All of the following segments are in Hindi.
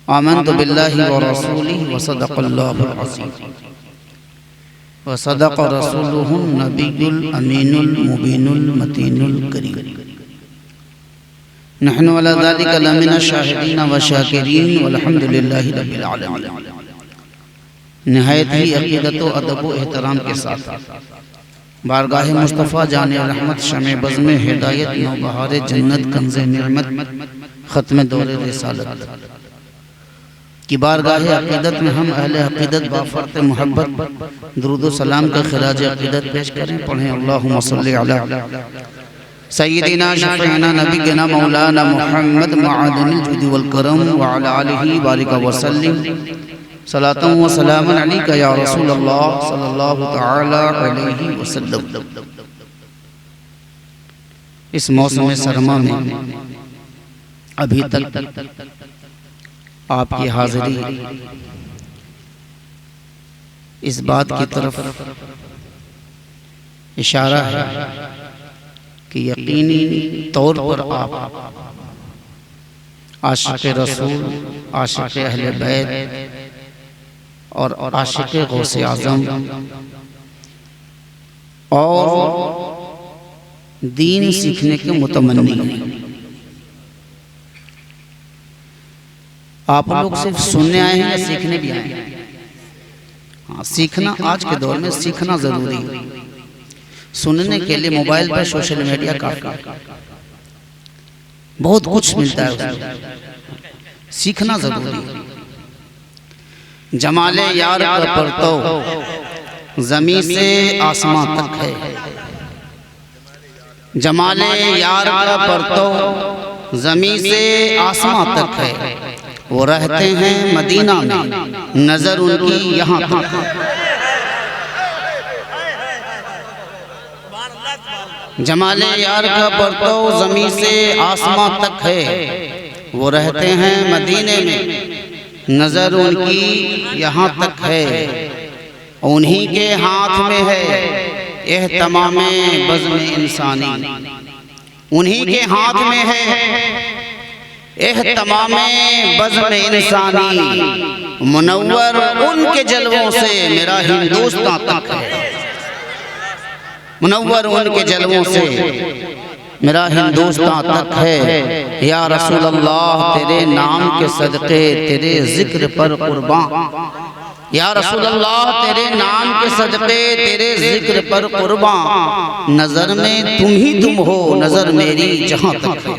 आमन्तु बिल्लाहि व रसूलिहि व सदक़ल्लाहुल अज़ीम व सदक़ रसूलुहुन नबियुल अमीनुल मुबीनुल मतीनुल करीम। नहनु अला ज़ालिका लमिन शाहिदीन व शाकिरीन वल्हम्दुलिल्लाहि रब्बिल आलमीन। निहायत ही अक़ीदत व अदब व एहतराम के साथ बारगाह मुस्तफ़ा जाने रहमत शमे बज़्म हिदायत नौबहार जन्नत कंज़े निअमत ख़त्म दौरे रिसालत की बारगाह अक़ीदत में हम अहले अक़ीदत बाफ़र्त मोहब्बत दुरूद व सलाम का खिराज अक़ीदत पेश करें। पढ़ें अल्लाहुम्मा सल्लि अला सय्यिदिना शफ़ीना नबीना मौलाना मुहम्मद मअदनिल जुद वल करम व अला आलिहि बारिक व सल्लिम सलातन व सलामन अलैका या रसूलल्लाह सल्लल्लाहु तआला अलैहि वसल्लम। इस मौसम सरमा में अभी तक आपकी हाज़िरी इस बात की तरफ इशारा है कि यकीनी तौर पर आप आशिक़ रसूल, आशिक़ अहले बैत और आशिक़ गौसे आज़म और दीन सीखने के मुतमन्नी हैं। आप लोग सिर्फ सुनने आए हैं या सीखने भी आए हैं? हाँ, सीखना आज के दौर में सीखना जरूरी है। सुनने के लिए मोबाइल पर सोशल मीडिया काफी, बहुत कुछ मिलता है उसमें। सीखना जरूरी है। जमाले यार का परतो ज़मीं से आसमां तक है। जमाले यार का परतो ज़मीं से आसमां तक है। वो रहते हैं मदीना में, नजर उनकी यहाँ तक है। जमाले यार का परतो ज़मीं से आसमां तक है। वो रहते हैं मदीने में, नजर उनकी यहाँ तक है। उन्हीं के हाथ में है एहतमामे बज़्म इंसानी। उन्हीं के हाथ में है एहतमामे बज़्म इंसानी। मुनव्वर उनके जलवों से मेरा हिंदुस्तां तक है। मुनव्वर उनके जलवों से मेरा हिंदुस्तां तक है। या रसूल अल्लाह तेरे नाम के सदक़े तेरे जिक्र पर कुर्बान। या रसूल अल्लाह तेरे नाम के सदक़े तेरे जिक्र पर कुर्बान। नजर में तुम ही तुम हो, नजर मेरी जहां तक है।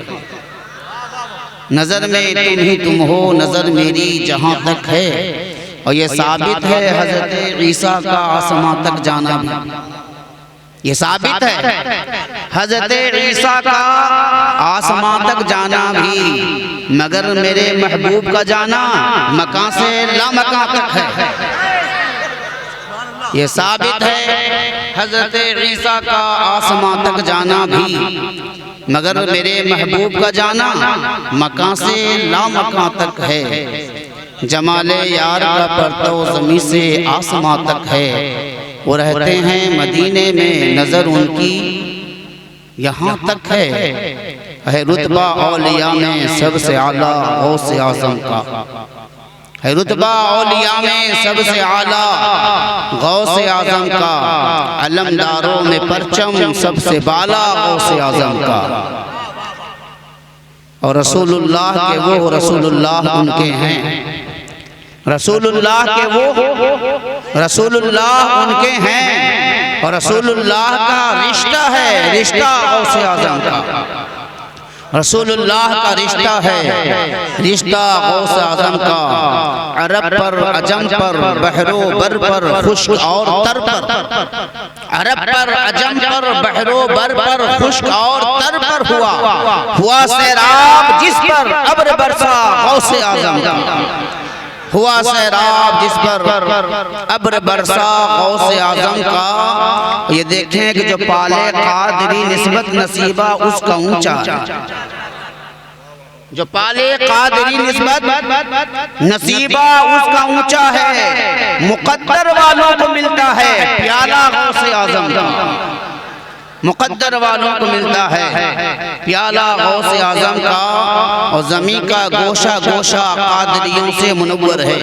नजर में तुम ही तुम हो, नजर मेरी जहां तक है। और ये साबित है हज़रत ईसा का आसमां तक जाना भी। ये साबित है हज़रत ईसा का आसमां तक जाना भी, मगर मेरे महबूब का जाना मकां से लामकां तक है। ये साबित है हज़रत ईसा का आसमां तक जाना भी, मगर मेरे महबूब का जाना मकां से लामकां तक है। जमाले यार का परतो ज़मीं से आसमां तक है। वो रहते हैं मदीने में, नजर उनकी यहाँ तक है। रुतबा औलिया में सबसे आला गौसे आज़म का है। रुतबा औलिया में सबसे आला गौसे आज़म का। अलमदारों में परचम सबसे बाला गौसे आज़म का। और रसूलुल्लाह के वो रसूलुल्लाह उनके हैं। रसूलुल्लाह के वो रसूलुल्लाह उनके हैं। और रसूलुल्लाह का रिश्ता है, रिश्ता गौसे आज़म का। रसूलुल्लाह का रिश्ता है, रिश्ता गौस आज़म का। अरब पर, अजम पर, बहरो बर पर, खुश्क और तर पर। अरब पर, अजम पर, बहरो बर पर, खुश्क और तर पर हुआ सैराब जिस पर अब्र बरसा गौस आज़म का। हुआ सैराब जिस पर अब्र बरसा गौसे आज़म का। ये देखें कि जो पाले कादरी निस्बत नसीबा उसका ऊंचा, जो पाले कादरी निस्बत नसीबा उसका ऊंचा है। मुकद्दर वालों को मिलता है प्याला गौसे आज़म का। मुक़द्दर वालों को मिलता है। प्याला गौसे आज़म का और ज़मी का गोशा गोशा क़ादरियों से मुनव्वर है।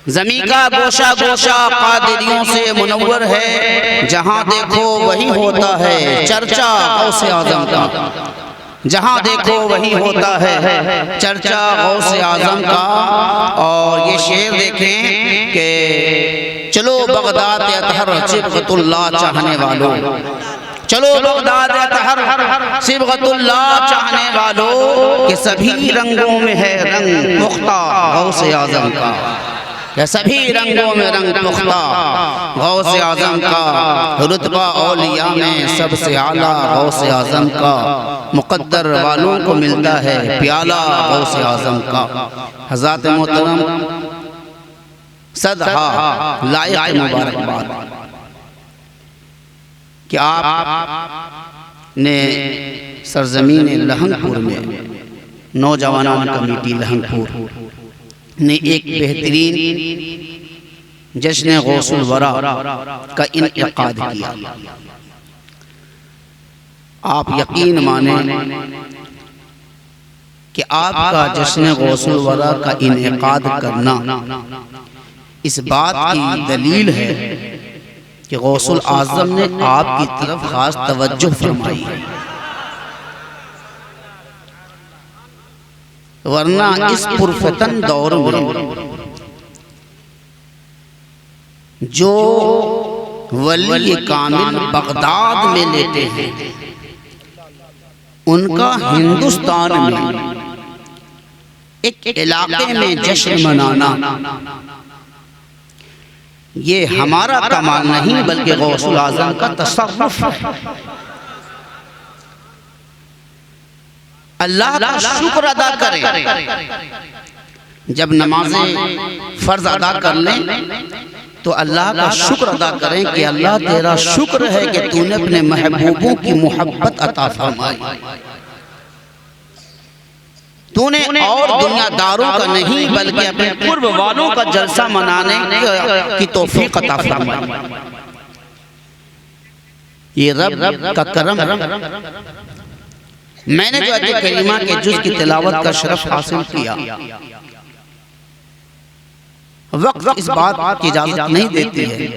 ज़मी का गोशा गोशा क़ादरियों से मुनव्वर है। जहाँ देखो वही होता है चर्चा गौसे आज़म का। जहाँ देखो वही होता है चर्चा गौसे आज़म का। और ये शेर देखें कि चलो बगदाद अतहर सिबगतुल्लाह चाहने वालों, चलो बगदाद अतहर सिबगतुल्लाह चाहने वालों, कि सभी रंगों में है रंग पुख्ता गौसे आज़म का। या सभी रंगों में रंग पुख्ता गौसे आज़म का। रुतबा औलिया में सबसे आला गौसे आज़म का। मुक़द्दर वालों को मिलता है प्याला गौसे आज़म का। हज़रत मोहतरम सदहा लायक मुबारकबाद कि आप ने सरजमीन लहंगपुर में नौजवानों कमेटी लहंगपुर ने एक बेहतरीन जश्न गौसुल वरा का इनेकाद किया। आप यकीन माने कि आपका जश्न गौसुल वरा का इनेकाद करना इस बात की दलील है कि गौसुल आज़म ने आपकी तरफ खास तवज्जो फरमाई है। वरना इस पुरफतन दौर में जो वली कामिल बगदाद में लेते हैं उनका हिंदुस्तान में एक इलाके में जश्न मनाना ये हमारा कमाल नहीं बल्कि गौसुल आज़म का तसर्रुफ है। अल्लाह का शुक्र अदा करें। जब नमाजें फर्ज अदा कर लें तो अल्लाह का शुक्र अदा करें कि अल्लाह तेरा शुक्र है कि तूने अपने महबूबों की मोहब्बत अता फरमाई। तूने और दुनियादारों का नहीं बल्कि अपने कुर्ब वालों का जलसा मनाने की तौफीक अता फरमाई। ये रब का करम। मैंने जो आयत करीमा के जुज़ की तिलावत का शरफ हासिल किया, वक्त इस बात की इजाज़त नहीं देती है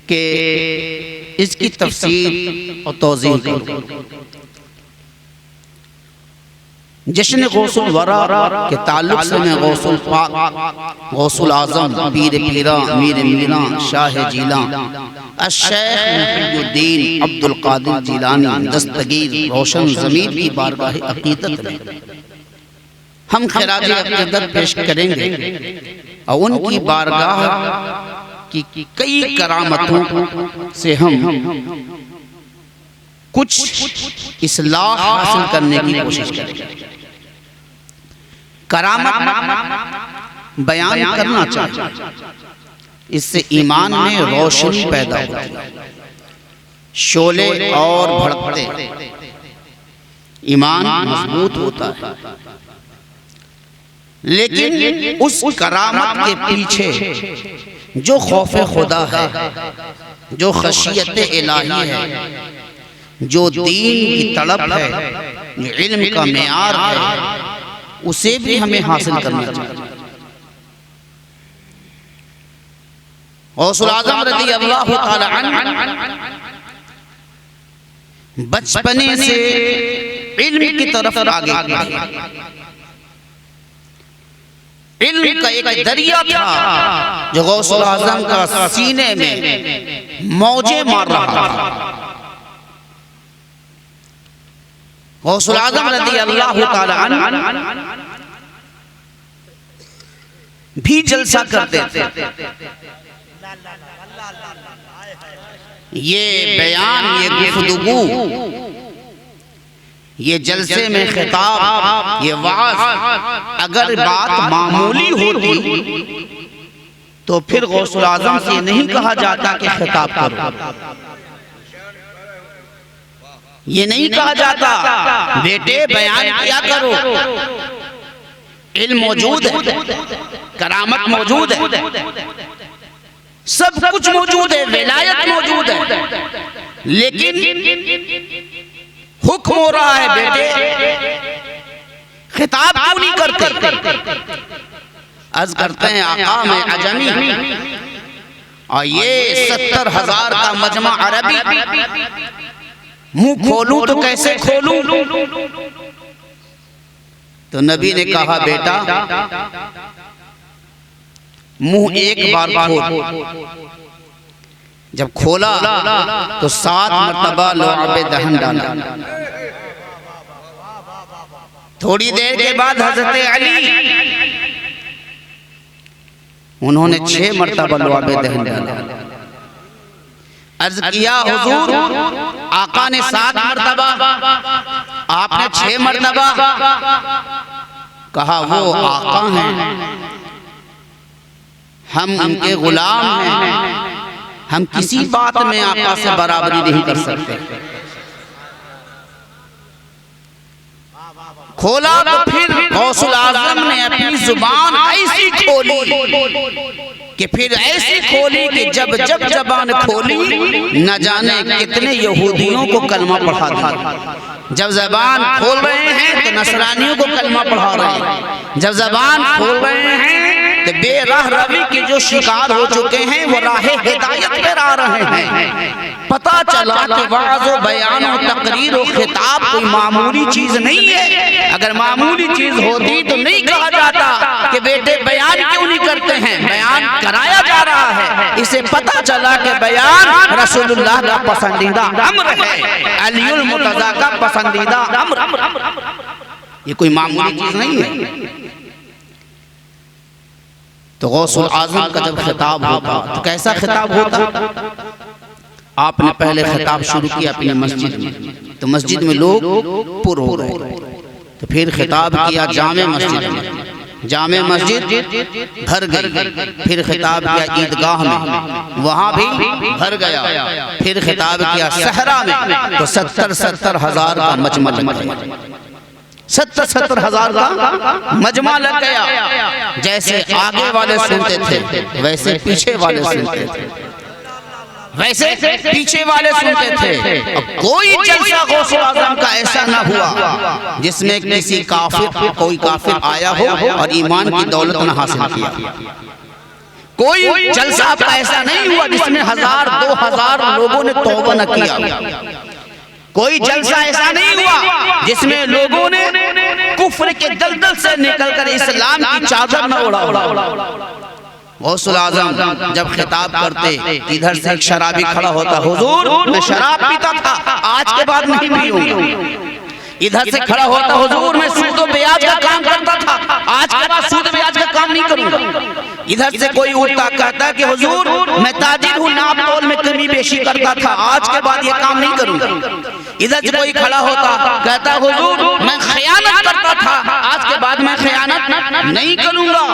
कि इसकी तफसीर और तौज़ीह करूं। जश्न गौसुल वरा के ताल्लुक से मैं गौसुल पाक, गौसुल आज़म, पीर पीरा, मीर मीरा, शाह जीला, अश-शेख मुहीउद्दीन अब्दुल कादिर जिलानी दस्तगीर रोशन ज़मीर की बारगाह अक़ीदत में हम खिराज अक़ीदत पेश करेंगे और उनकी बारगाह की कई करामतों से हम कुछ इस्लाह हासिल करने की कोशिश करेंगे। करामत बयान करना चाहिए, इससे ईमान में रोशनी पैदा होती है। शोले और भड़कते ईमान मजबूत होता है। लेकिन उस करामत के पीछे जो खौफ खुदा है, जो खशियत इलाही है, जो दीन की तड़प है, जो इल्म का मेयार है, उसे भी हमें हासिल करना चाहिए। गौसुल आज़म रज़ी अल्लाह तआला अन्हु बचपने से इल्म की तरफ आगे बढ़े। इल्म का एक दरिया था जो गौसुल आज़म का सीने में मौजे मार रहा था। गौसुल आज़म रज़ी अल्लाह तआला अन्हु भी जलसा करते थे। ये बयान, ये गुफ्तगू, ये जलसे में खिताब, ये वाज अगर बात मामूली होती तो फिर गौसुल आज़म से नहीं कहा जाता कि खिताब करो। ये नहीं कहा जाता बेटे बयान किया करो। इल्म मौजूद है, करामत मौजूद है, सब कुछ मौजूद है, विलायत मौजूद है, लेकिन हुक्म हो रहा है बेटे खिताब क्यों नहीं करते? अर्ज करते हैं आका मैं अजमी और ये 70,000 का मजमा अरबी, मुंह खोलूं तो कैसे खोलूं? तो नबी ने कहा बेटा मुंह एक बार खोल। जब खोला तो 7 मरतबा लुआबे दहन डाला। थोड़ी देर के बाद हजरत अली उन्होंने 6 मरतबा लुआबे दहन डाला। अर्ज किया हुजूर आका ने 7 मरतबा, आपने 6 मरतबा। कहा वो आका हैं, हम उनके गुलाम हैं, हम किसी बात में आका से बराबरी नहीं कर सकते। खोला तो फिर गौसुल आजम ने अपनी जुबान ऐसी खोली कि फिर ऐसी खोली कि जब जब जबान खोली न जाने कितने यहूदियों को कलमा पढ़ा दिया। जब जबान खोल रहे हैं तो नसरानियों को कलमा पढ़ा रहे हैं, जब जबान खोल रहे हैं तो बेराह रवि के जो शिकार हो चुके हैं वो राहे हिदायत पर आ रहे हैं। पता चला कि वाज़ व बयान व तकरीर व खिताब कोई मामूली चीज नहीं है। अगर मामूली चीज होती तो नहीं कहा जाता कि बेटे बयान क्यों नहीं करते हैं, बयान कराया जा रहा है। इसे पता चला कि बयान रसूलुल्लाह का पसंदीदा अम्र है, अलीउल मुर्तज़ा का पसंदीदा अम्र। ये कोई मामूली चीज नहीं है। तो गौसुल आजम का जब खिताब होता तो कैसा खिताब होता? आपने पहले खिताब शुरू किया अपनी मस्जिद में, तो मस्जिद में लोग पुर हो गए। तो फिर खिताब किया जामे मस्जिद में, जामे मस्जिद भर गई। फिर खिताब किया ईदगाह में, वहां भी भर गया। फिर खिताब किया सहरा में, तो 70,000 का मजमा लग गया। 70,000 का मजमा लग गया। जैसे आगे वाले सुनते थे वैसे पीछे वाले सुनते थे, वैसे पीछे वाले सुनते थे। कोई जलसा गौसुल आजम का ऐसा ना हुआ जिसमें किसी काफिर कोई काफिर आया हो और ईमान की दौलत न हासिल किया। कोई जलसा आपका ऐसा नहीं हुआ जिसमें 1000-2000 लोगों ने तौबा न किया। कोई जलसा ऐसा नहीं हुआ जिसमें लोगों ने कुफ्र के दलदल से निकलकर इस्लाम की चादर न ओढ़ा। गौसुल आजम जब खिताब करते इधर से एक शराबी खड़ा होता, हुजूर मैं शराब पीता था, आज के बाद नहीं पीऊंगा। इधर से खड़ा होता, हुजूर मैं सूद और ब्याज का काम करता था, आज के बाद सूद ब्याज का काम नहीं करूंगा। इधर से कोई उठता कहता कि हुजूर मैं ताजिर हूँ, नाप तोल में कमी बेशी करता था, आज के बाद ये काम नहीं करूंगा। इधर से कोई खड़ा होता कहता हुजूर मैं खयानत करता था, आज के बाद मैं खयानत नहीं करूंगा।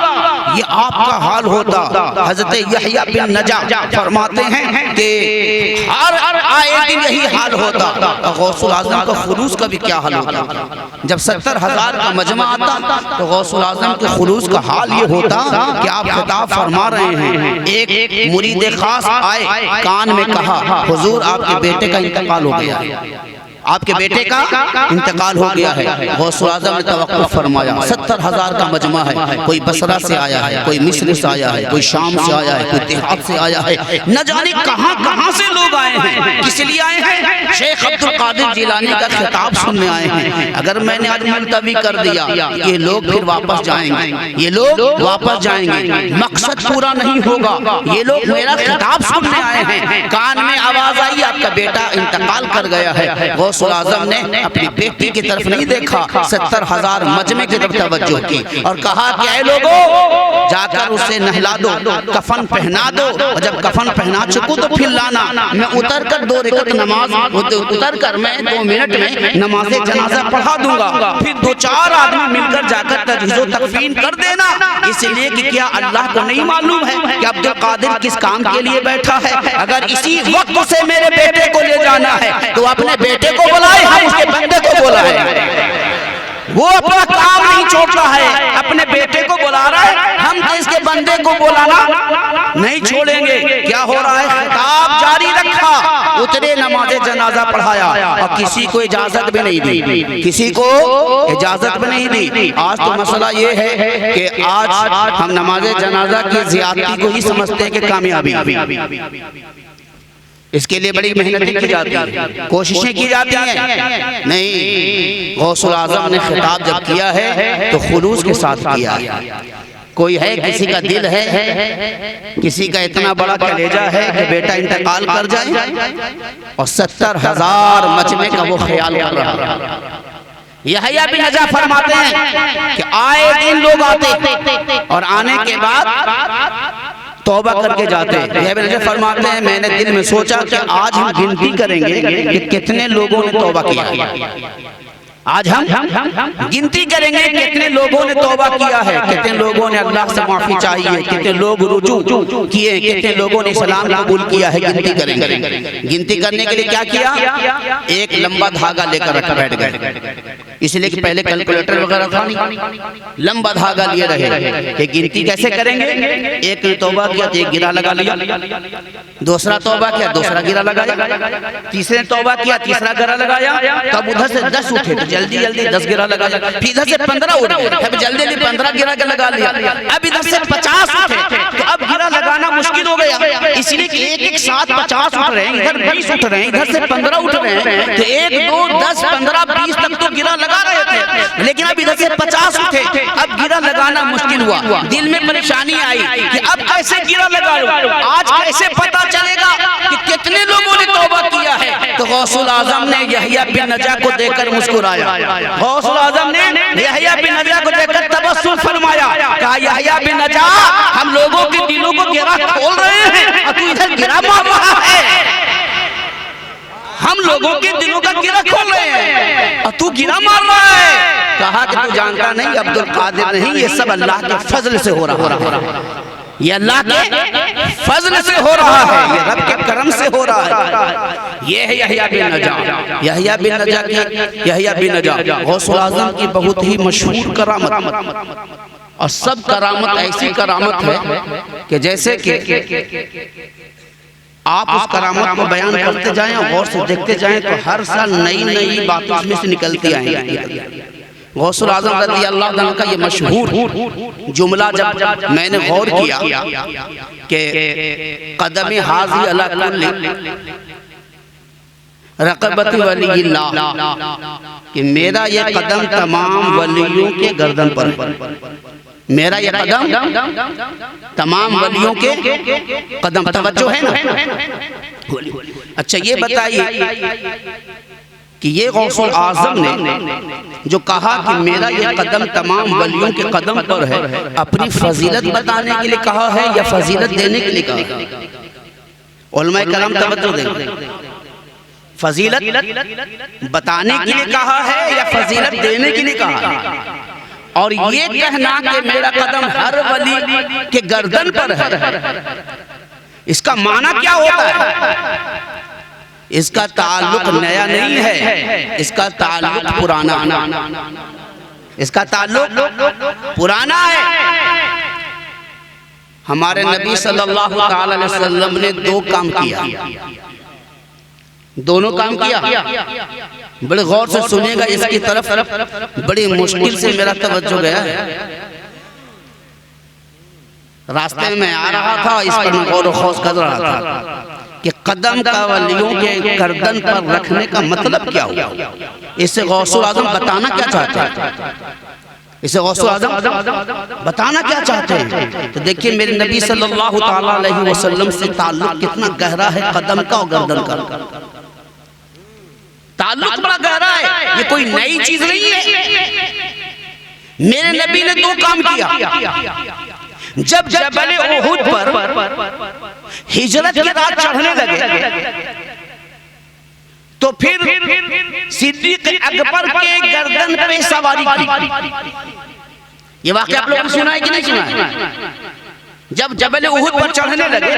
ये आपका हाल होता। हजरत यहया बिन नजा फरमाते हैं कि हर आए दिन यही हाल होता। गौसुल आजम का खुलूस का भी क्या हाल होता? जब 70,000 का मजमा आता तो गौसुल आजम के खुलूस का हाल ये होता कि आप खिताब फरमा रहे हैं। एक मुरीद खास आए, कान में कहा हुजूर आपके बेटे का इंतकाल हो गया है, आपके बेटे का इंतकाल हो गया है। गौसुल आजम ने तवक्कुफ फरमाया। 70,000 का मजमा है, कोई बसरा से आया है, कोई मिस्र से आया है, कोई शाम से आया है, कोई देहात से आया है, न जाने कहां कहां से लोग आए हैं। किस लिए आए हैं? शेख अब्दुल कादिर जिलानी का खिताब सुनने आए हैं। अगर मैंने आज मुलतवी कर दिया ये लोग फिर वापस जाएंगे, ये लोग वापस जाएंगे, मकसद पूरा नहीं होगा। ये लोग मेरा खिताब सुनने आए हैं, कान में आवाज आई आपका बेटा इंतकाल कर गया है। गौसुल आजम ने अपनी बेटी की तरफ नहीं देखा, 70,000 मजमे की तरफ तवज्जो की और कहा कि ऐ लोगों जाकर उसे नहला दो, कफन पहना दो, और जब कफन पहना चुकूं तो फिर लाना, मैं उतर कर 2 रकात नमाज उतर कर मैं 2 मिनट में नमाज जनाजा पढ़ा दूंगा। फिर 2-4 आदमी मिलकर जाकर तजहीज़ो तकफीन कर देना। इसलिए कि क्या अल्लाह को नहीं मालूम है कि अब्दुल कादिर किस काम के लिए बैठा है? अगर इसी वक्त से मेरे बेटे को ले जाना है तो अपने बेटे को बुलाए, हम उसके बंदे को बुलाए। वो अपना काम नहीं छोड़ता है, अपने बेटे को बुला रहा है, हम तो इसके बंदे को बुलाना नहीं छोड़ेंगे। क्या हो रहा है, खिताब जारी रखा, उतरे नमाज़े जनाजा पढ़ाया और किसी को इजाजत भी नहीं दी, किसी को इजाजत भी नहीं दी। आज तो मसला ये है कि आज हम नमाज़े जनाजा की ज़ियादती को ही समझते हैं कि कामयाबी। इसके लिए बड़ी मेहनत की जाती है, कोशिशें की जाती हैं। नहीं, गौसुल आज़म ने खिताब जब किया है तो खुलूस के साथ किया है। कोई है, किसी का दिल है, किसी का इतना बड़ा कलेजा है कि बेटा इंतकाल कर जाए और 70,000 मचने का वो ख्याल कर रहा है। यहया बिन नजा फरमाते हैं कि आए दिन लोग आते और आने के बाद तौबा करके जाते। यह बिन नजा फरमाते हैं, मैंने दिल में सोचा कि आज हम गिनती करेंगे कि कितने लोगों ने तौबा किया। आज हम गिनती करेंगे कितने लोगों ने तौबा किया है, कितने लोगों ने अल्लाह से माफी चाहिए, कितने लोग रुजू किए, कितने लोगों ने इस्लाम कबूल किया है। गिनती करेंगे। गिनती करने के लिए क्या किया, एक लंबा धागा लेकर रख बैठ गए, इसलिए कि पहले कैलकुलेटर वगैरह था नहीं, लंबा धागा लिए रहे कि गिनती कैसे करेंगे। एक ने तौबा किया तो एक गिरा लगा लिया, दूसरा तौबा किया दूसरा गिरा लगाया, तीसरे ने तौबा किया तीसरा गिरा लगाया। तब उधर से 10 उठे तो जल्दी जल्दी 10 गिरा लगा लिया, फिर इधर से 15 उठे, अब जल्दी जल्दी 15 गिरा के लगा लिया। अब इधर से 50 उठे तो अब गिरा लगाना मुश्किल हो गया, इसलिए कि एक साथ 50 उठ रहे हैं, इधर 20 उठ रहे हैं, इधर से 15 उठ रहे हैं, तो 1 2 10 15 20 तक तो गिरा लगा रहे थे, लेकिन अब इधर से 50 उठे, अब गिरा लगाना मुश्किल हुआ। दिल में परेशानी आई कि अब कैसे गिरा लगाऊं, आज कैसे पता चलेगा कि कितने लोगों ने तौबा किया है। तो गौसुल आजम ने यहया बिन नजा को देखकर मुस्कुराया, गौसुल आजम ने यहया बिन नजा को देखकर तबस्सुम फरमाया, कहा यहया बिन नजा, हम लोगों के दिलों को गिरा खोल रहे हैं और तू इधर गिरा मार रहा है। हम लोगों के दिलों का गिरा खोल रहे हैं और तू गिरा मार रहा है। कहा कि तू जानता नहीं, अब्दुल कादिर नहीं, ये सब अल्लाह के फजल से हो रहा है, ये अल्लाह के फजल से हो रहा है, ये रब के करम से हो रहा है। ये है यहया बिन नजा। यहया बिन नजा की, यहया बिन नजा गौसुल आज़म की बहुत ही मशहूर करामत, और सब करामत ऐसी करामत है कि जैसे कि आप उस करामत को बयान करते जाएं और गौर से देखते जाएं तो हर साल नई नई बातें उसमें से निकलती आएंगी। गौसुल आज़म रज़ी अल्लाह अन्हु का ये मशहूर जुमला जब मैंने गौर किया कि कदम हाज़ी अला कुल्ली रक़बत वलील्लाह, कि मेरा ये कदम तमाम वलियों के गर्दन पर, मेरा ये कदम तमाम वलियों के कदम। तवज्जो है ना। अच्छा ये बताइए कि ये गौसुल आज़म ने जो कहा कि मेरा ये कदम तमाम वलियों के कदम पर है, अपनी फजीलत बताने के लिए कहा है या फजीलत देने के लिए कहा है? उलमाए करम तवज्जो दें, फजीलत बताने के लिए कहा है या फजीलत देने के लिए कहा है? और ये कहना कि मेरा कदम हर वली के गर्दन पर है, इसका माना क्या होता है? इसका ताल्लुक नया नहीं है, इसका ताल्लुक पुराना, इसका ताल्लुक पुराना है। हमारे नबी सल्लल्लाहु अलैहि वसल्लम ने 2 काम किया, दोनों काम किया। बड़े गौर से सुनिएगा, इसकी तरफ बड़ी मुश्किल से मेरा तवज्जो गया है। रास्ते में आ रहा था, इस पर मैं गौर ख़ौस कर रहा था कि कदम का वलियों के गर्दन पर रखने का मतलब क्या हुआ। इससे गौसुल आज़म बताना क्या चाहते हैं, इसे गौसुल आज़म बताना क्या चाहते हैं? तो देखिए मेरे नबी सल्लल्लाहु अलैहि वसल्लम से ताल्लुक कितना गहरा है, कदम का और गर्दन का ताल्लुक बड़ा गहरा है, ये कोई नई चीज नहीं है। मेरे नबी ने 2 काम किया। जब जबल उहुद पर हिजरत की रात चढ़ने लगे तो फिर सिद्दीक़ अकबर के गर्दन पे सवारी की। ये वाक़या आप लोगों ने सुना है कि नहीं सुना है? जब जबल उहुद पर चढ़ने लगे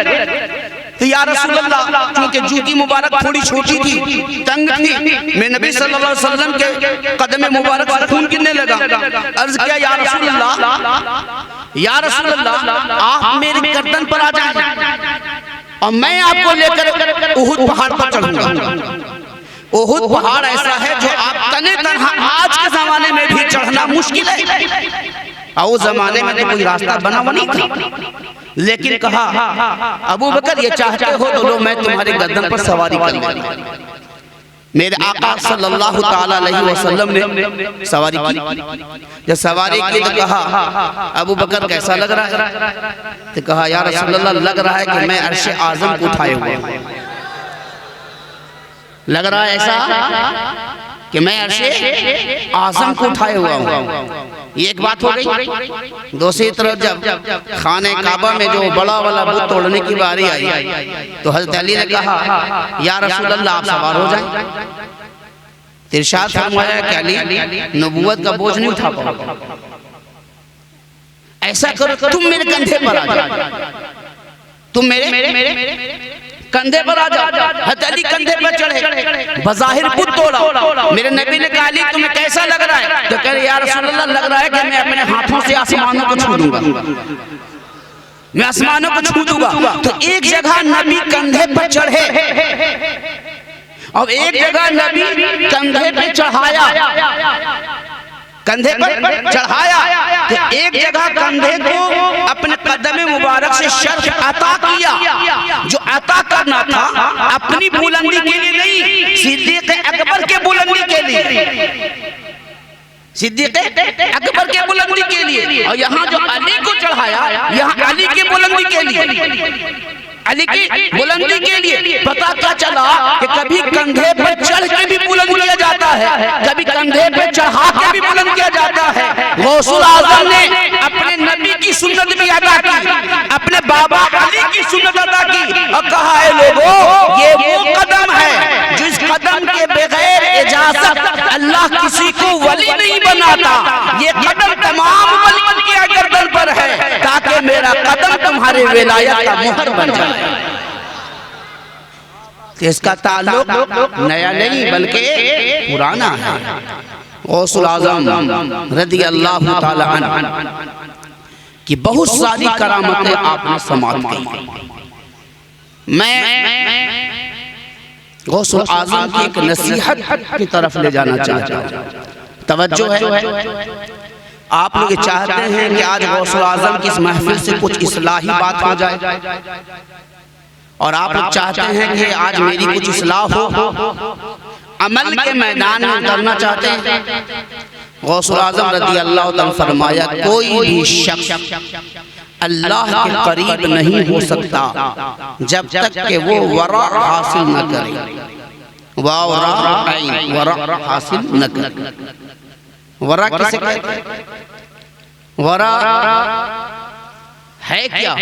तो या रसूल अल्लाह, क्योंकि जूती मुबारक थोड़ी छोटी थी, तंग थी, मैं नबी सल्लल्लाहु अलैहि वसल्लम के कदम मुबारक से खून गिरने लगा। अर्ज किया या रसूल अल्लाह, या रसूल अल्लाह, आप मेरे गर्दन पर आ जाएं और मैं आपको लेकर उहुद पहाड़ पर चढ़ूंगा। उहुद पहाड़ ऐसा है जो आप तने तनहा आज के जमाने में भी चढ़ना मुश्किल है, और उस जमाने में तो कोई रास्ता बना हुआ नहीं था। लेकिन कहा अबू बकर ये चाहते हो तो लो, मैं तुम्हारे गर्दन पर सवारी करूंगा। मेरे आका सल्लल्लाहु ताला अलैहि वसल्लम ने सवारी की। जब सवारी की तो कहा अबू बकर कैसा लग रहा है? तो कहा या रसूल अल्लाह, लग रहा है कि मैं अर्श आज़म को उठाए हुए हूं। लग रहा है ऐसा कि मैं अर्श आज़म को उठाए हुआ हूँ। ये एक बात हो गई। दूसरी तरफ जब खाने काबा में जो बड़ा वाला बुत तोड़ने की बारी आई तो हज़रत अली ने कहा या रसूल अल्लाह, आप सवार हो जाएं। इरशाद फरमाया कि अली, नबूवत का बोझ नहीं उठा पाओगे, ऐसा करो तुम मेरे कंधे पर आ जाओ, तुम मेरे कंधे पर आ जाओ। हज़रत अली कंधे पर चढ़े, बज़ाहिर बुत तोड़ा। मेरे नबी ने कहा अली तुम्हें कैसा लग रहा है? तो कह रहे या रसूल अल्लाह, लग रहा है कि मैं अपने हाथों से आसमानों को छू दूंगा, मैं आसमानों को छू दूंगा। तो एक जगह नबी कंधे पर चढ़े और एक जगह नबी कंधे पे चढ़ाया, कंधे पर चढ़ाया। तो एक जगह कंधे को अपने कदम मुबारक से शर्फ अता किया, जो अता करना था अपनी बुलंदी के लिए नहीं, सिद्दीक़ अकबर के बुलंदी के लिए, सिद्दीक़ अकबर के बुलंदी के लिए। और यहाँ जो अली को चढ़ाया, यहाँ अली के बुलंदी के लिए, अली की बुलंदी के लिए। पता क्या चला कि कभी कंधे पर चढ़ के भी बुलंद किया जाता है, कभी कंधे पर चढ़ा के भी बुलंद किया जाता है। गौसुल आज़म ने अपने नबी की सुन्नत भी अदा की, अपने बाबा अली की सुन्नत अदा की और कहा है लोगों, ये वो कदम है जिस कदम के बगैर इजाजत अल्लाह किसी को वली नहीं बनाता। ये कदम तमाम वलियों की गर्दन पर है, ताकि मेरा कदम तुम्हारे विलायत का मुहर बन जाए। इसका ताल्लुक नया नहीं बल्कि पुराना है। गौसुल आज़म रज़ी अल्लाह ताला अन्हु की बहुत सारी करामतें आपने समाप्त की। मैं गौसुल आज़म की एक नसीहत की तरफ ले जाना चाहता हूँ। तवज्जो है, आप लोग चाहते हैं कि आज गौसुल आज़म की इस महफिल से कुछ इस्लाही बात हो जाए, और आप लोग चाहते हैं कि आज मेरी कुछ इस्लाह हो, अमल के मैदान में उतरना चाहते हैं। गौसुल आज़म रज़ी अल्लाह तआला फरमाया, कोई भी शख्स अल्लाह के करीब नहीं हो सकता जब तक कि वो वरा हासिल न करे। वरा हासिल न करे। वरा किसे कहते हैं? वरा है क्या?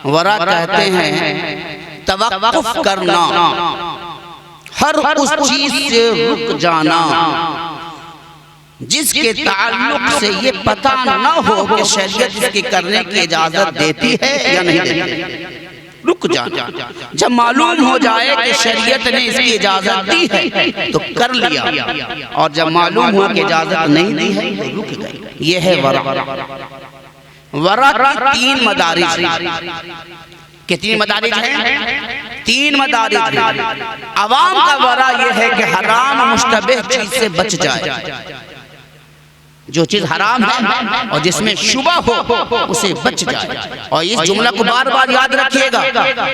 वरा कहते हैं तवक्कुफ करना, हर उस चीज से रुक जाना जिसके ताल्लुक से ये पता न हो कि शरीयत इसके करने की इजाजत देती है या नहीं देती। रुक जाना, जब मालूम हो जाए कि शरीयत ने इसकी इजाजत दी है तो कर लिया, और जब मालूम हुआ कि इजाजत नहीं दी है तो रुक गए। ये है वरा। वरा की तीन मदारिज। कितनी मदारिज हैं? तीन मदारिज हैं। अवाम का वरा यह है कि हराम मुश्तबह चीज से बच जाए, जो चीज हराम है और जिसमें शुबह हो उसे बच जाए। और इस जुमला को बार बार याद रखिएगा।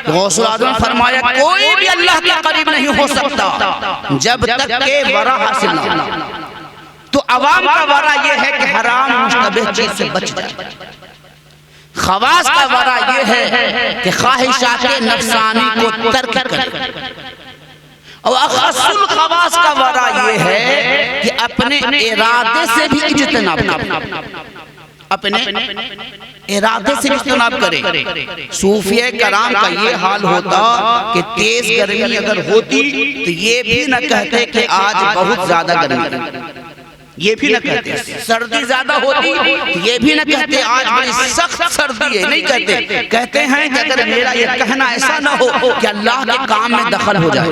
गौसुल आज़म फरमाया, कोई भी अल्लाह के करीब नहीं हो सकता जब तक के वरा हासिल न हो। तो अवाम का वरा यह है कि हराम मुश्तबह चीज से बच जाए। खवास का वरा यह है कि ख्वाहिशात नफ्सानी को तर्क करे। और अखसुल खवास का वरा ये है कि अपने इरादे से भी इज्तिनाब करे, अपने इरादे से इज्तिनाब करे। सूफिया कराम का ये हाल होता कि तेज गर्मी अगर होती तो ये भी न कहते कि आज बहुत ज्यादा गर्मी, ये भी न कहते। सर्दी ज्यादा होती तो ये भी न कहते आज बड़ी सख्त सर्दी है, नहीं कहते। कहते हैं कि अगर मेरा ये कहना ऐसा ना हो कि अल्लाह के काम में दखल हो जाए।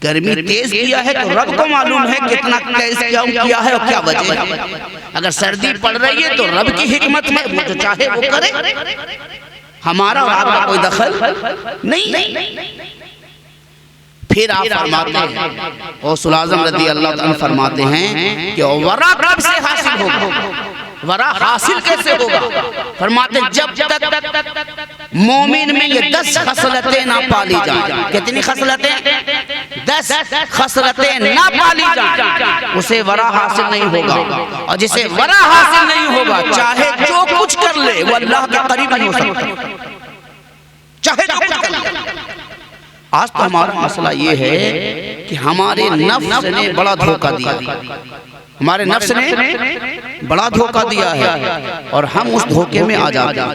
गर्मी तेज किया है तो रब को मालूम है कितना किया है और क्या वजह है। अगर सर्दी पड़ रही है तो रब की हिकमत है, वो जो चाहे वो करे, हमारा और आपका कोई दखल नहीं। फिर आप फरमाते हैं गौसुल आज़म रज़ी अल्लाह तआला फरमाते हैं कि वरा कब से हासिल होगा, वरा हासिल कैसे होगा। फरमाते जब तक मोमिन में ये 10 खसलतें ना पाली जाएं। कितनी खसलतें? 10 खसलतें ना पाली जाएं, उसे वरा हासिल नहीं होगा। और जिसे वरा हासिल नहीं होगा, चाहे जो कुछ कर ले वो अल्लाह के करीब नहीं हो सकता, चाहे जो कुछ कर ले। आज तो हमारा मसला ये है कि हमारे नफ्स ने बड़ा धोखा दिया, हमारे नफ्स ने बड़ा धोखा दिया है और हम उस धोखे में आ जाते हैं।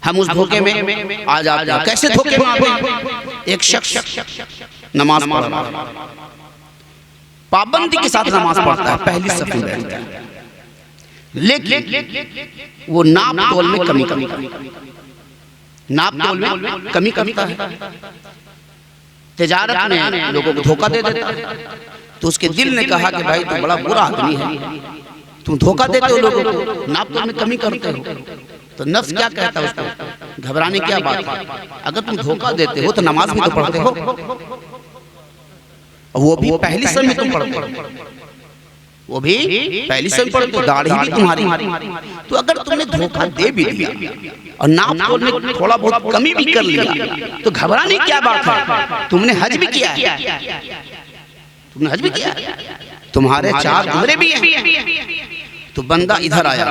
हम उस धोखे में आ जाते हैं। कैसे धोखे में आते हैं? एक शख्स नमाज पढ़ रहा है, पाबंदी के साथ नमाज पढ़ता है, पहली सफ में बैठता है, लेकिन वो नाप तोल में कमी करता है, तिजारत में लोगों को धोखा दे देता है। तो उसके दिल ने कहा कि भाई तुम बड़ा बुरा आदमी है, तुम धोखा देते हो लोगों को, नाप तोल में कमी करते हो। तो नफ्स क्या कहता है उसको? घबराने क्या बात है, अगर तुम धोखा देते हो तो नमाज भी तो पढ़ते हो, वो भी पहली सर में तुम पढ़ते हो, वो भी पहली सर पढ़ते हो, दाढ़ी भी तुम्हारी। तो अगर तुमने धोखा दे भी दिया और नाप तोल में थोड़ा बहुत कमी भी कर लिया तो घबराने क्या बात है। तुमने हज भी किया है, तुमने हज भी किया है, तुम्हारे 4 उम्रे भी हैं। तो बंदा इधर आया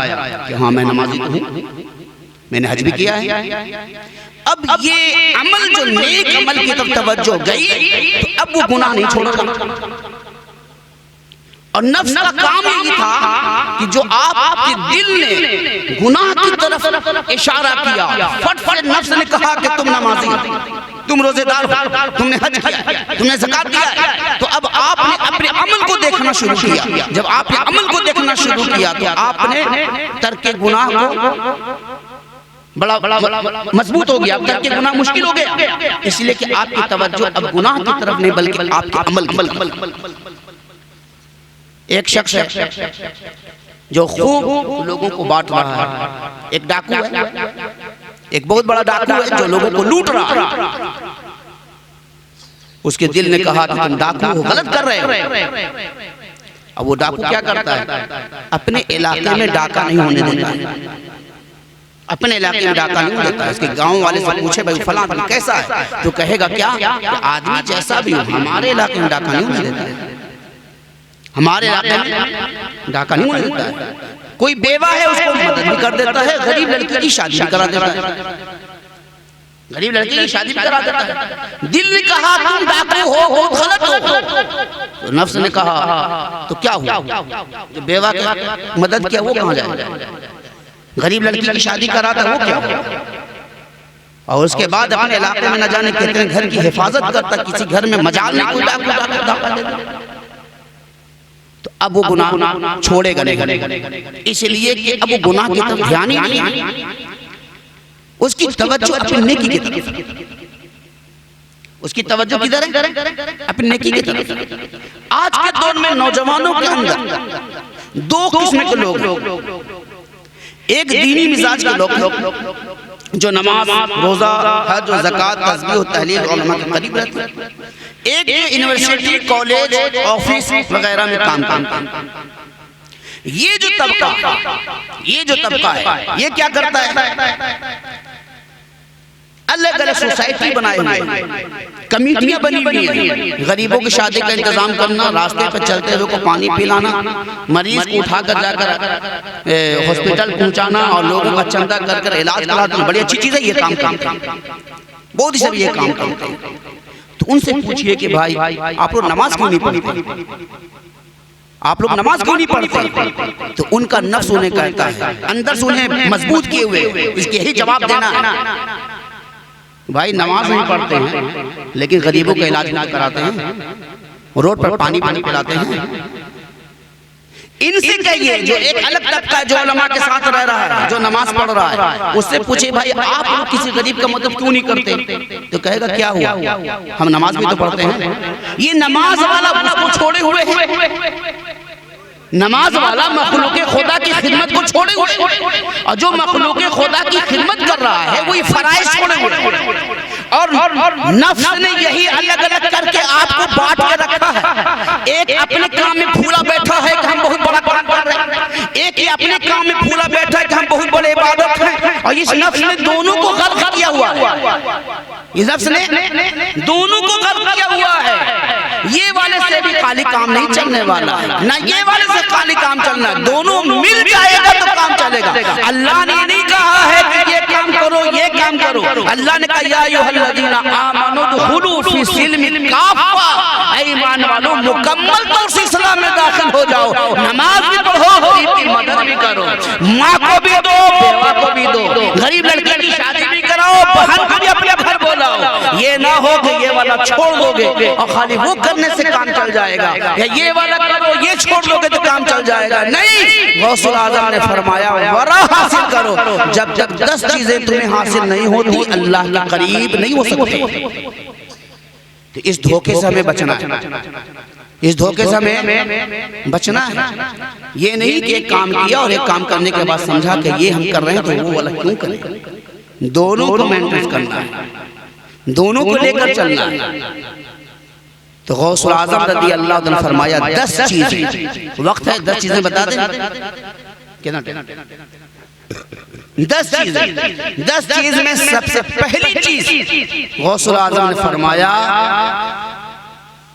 कि हाँ मैं नमाजी तो हूँ, मैंने हज भी किया है। अब ये अमल जो नेक अमल की तरफ तवज्जो गई तो अब वो गुनाह नहीं छोड़ेगा। और नफ्स का काम यही था कि जो आपके दिल ने गुनाह की तरफ इशारा किया, फट फट नफ्स ने कहा कि तुम नमाजी, तुम रोजेदार हो, तुमने हज किया, तुमने ज़कात दिया। तो अब आपने अपने अमल को देखना शुरू किया। जब आपने अमल को देखना शुरू किया तो आपने तर्क गुनाह को बड़ा मजबूत हो गया, अब तर्क गुनाह मुश्किल हो गया, इसलिए कि आपकी तवज्जो अब गुनाह की तरफ नहीं बल्कि आपके अमल की। एक शख्स है जो खूब लोगों को बांट रहा है, एक डाकू है, एक बहुत बड़ा डाकू है जो लोगों को लूट रहा है। उसके दिल ने कहा कि तुम डाकू हो, गलत कर रहे हो। अब वो डाकू क्या करता है? अपने इलाके में डाका नहीं होने देता है, अपने इलाके में डाका नहीं देता है। इसके गांव वाले से पूछे भाई फलां कैसा है, तो कहेगा क्या आदमी जैसा भी हो हमारे इलाके में डाका नहीं होने देता है, हमारे इलाके में डाका नहीं होने देता है। कोई बेवा है उसको मदद भी कर देता है, गरीब लड़की की शादी भी करा देता है, गरीब लड़की की शादी भी करा देता है। दिल ने कहा तुम डाकू हो, गलत हो। तो नफ्स ने कहा तो क्या हुआ, जो बेवा की मदद किया वो कहाँ जाए, गरीब लड़की की शादी कराता वो क्या हुआ। और उसके बाद अपने इलाके में न जाने कितने घर की हिफाजत करता, किसी घर में मजाल नहीं कोई डाका दे देता। तो अब वो गुनाह छोड़ेगा नहीं, इसलिए कि अब वो गुनाह की तरफ ध्यान ही नहीं है, उसकी तवज्जो अपनी नेकी की तरफ, उसकी तवज्जो किधर है? अपनी नेकी की तरफ। आज के दौर में नौजवानों के अंदर 2 किस्म के लोग, एक दीनी मिजाज के लोग जो नमाज, रोजा, हज, ज़कात, तस्बीह, तहलील और उलमा के करीब रहते हैं, एक यूनिवर्सिटी, कॉलेज, ऑफिस वगैरह में काम करते हैं। ये जो तबका है ये क्या करता है? अलग अलग सोसाइटी बनाए हुए हैं, कमेटियां बनी हुई हैं, गरीबों की शादी का इंतजाम करना, रास्ते पर चलते हुए को पानी पिलाना, मरीज को उठाकर जाकर हॉस्पिटल पहुंचाना और लोगों का चंदा कर इलाज कराना, बड़ी अच्छी चीज है ये काम करते हैं, बहुत ही सब ये काम करते हैं। तो उनसे पूछिए कि भाई आप लोग नमाज क्यों नहीं पढ़ते, आप लोग नमाज क्यों नहीं पढ़ते? तो उनका नफ्स उन्हें कहता है, अंदर से उन्हें मजबूत किए हुए इसके यही जवाब देना, भाई नमाज नहीं पढ़ते हैं लेकिन गरीबों का इलाज नहीं कराते हैं, रोड पर पानी पिलाते हैं। इनसे कहिए जो एक अलग तबका जो उलमा के साथ रह रहा है, जो नमाज पढ़ रहा है, उससे पूछे भाई आप लोग किसी गरीब का मदद क्यों नहीं करते? तो कहेगा क्या हुआ, हम नमाज भी तो पढ़ते हैं। ये नमाज वाला उसको छोड़े हुए है, नमाज वाला मखलूक खुदा की खिदमत को छोड़े हुए, और जो मखलूक खुदा की खिदमत कर रहा है वो फराइज छोड़े हुए, और नफ्स ने यही अलग अलग करके आपको बांट के रखा है। एक अपने काम में फूला बैठा है कि हम बहुत बड़ा काम कर रहे हैं, एक ही अपने काम में फूला बैठा है कि हम बहुत बड़े इबादत हैं, और इस नफ्स ने दोनों को गर्क किया हुआ है, इस नफ्स ने दोनों को गर्क किया हुआ है। ये वाले से भी खाली काम नहीं चलने वाला, ना ये वाले से खाली काम चलना, दोनों मिल जाएगा तो काम चलेगा। अल्लाह ने नहीं कहा है कि ये काम करो ये काम करो, अल्लाह ने कहा या अय्युहल्लज़ीना आमनू दुखुलू फी सिल्मी काफ़ा, ईमान वालों मुकम्मल तौर से इस्लाम में दाखिल हो जाओ, नमाज भी पढ़ो, गरीब की मदद भी करो, माँ को भी दो बेवा को भी दो, गरीब लड़के की शादी भी कराओ, बहन को भी अपने घर बोलाओ। ये ना हो कि ये वाला छोड़ दोगे और खाली वो करने से काम चल जाएगा, या ये वाला करो ये छोड़ दोगे तो काम चल जाएगा। नहीं, गौसुल आज़म ने फरमाया वरा हासिल करो। जब जब 10 चीजें तुम्हें हासिल नहीं होती अल्लाह के करीब नहीं हो सकते। तो इस धोखे से हमें बचना है, इस धोखे से हमें बचना है। ये नहीं कि एक काम किया और एक काम करने के बाद समझा कि ये हम कर रहे हैं तो वो वाला क्यों करें। दोनों को मेंटेन करना है, दोनों को लेकर चलना है। तो गौसुल आज़म रज़ी अल्लाह अन्हु ने फरमाया 10 चीजें, वक्त है 10 चीजें बता दें कितना 10 चीज में सबसे पहली चीज गौसुल आज़म ने फरमाया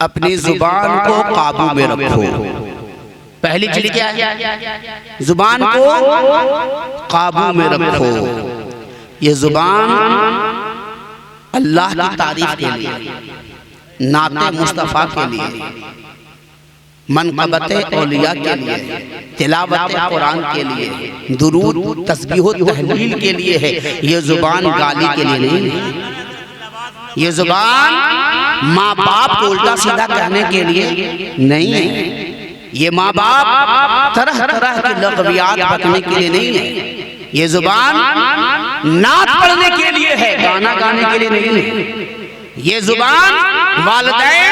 अपनी जुबान को काबू में रखो। पहली चीज क्या है? जुबान को काबू में रखो। ये जुबान अल्लाह की तारीफ के लिए, नाते मुस्तफ़ा के लिए, मनक़बते औलिया के लिए, तिलावत कुरान के लिए, दुरूद तस्बीह तहलील के लिए है। ये जुबान गाली के लिए नहीं है। ये जुबान माँ बाप को उल्टा सीधा कहने के लिए नहीं है। ये माँ बाप तरह तरह की लग़वियात बकने के लिए नहीं है। ये जुबान नात पढ़ने के लिए है, गाना गाने के लिए नहीं है। ये जुबान वालिदैन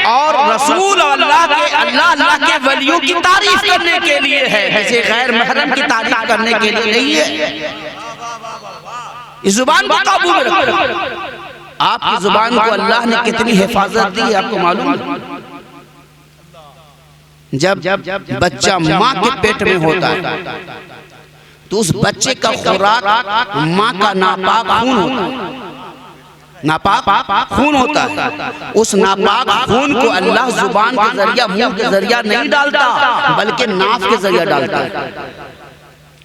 और रसूल अल्लाह के वलियों की तारीफ करने के लिए है, ऐसे गैर महरम की तारीफ करने के लिए नहीं है। इस जुबान को काबू में रखो। आपकी जुबान को अल्लाह ने कितनी हिफाजत दी आपको मालूम है? जब बच्चा माँ के पेट में होता है तो उस बच्चे का खुराक माँ का नापाक खून होता है, नापाक खून होता है। उस नापाक खून को अल्लाह जुबान के जरिया, मुंह के जरिया नहीं डालता, बल्कि नाक के जरिया डालता है।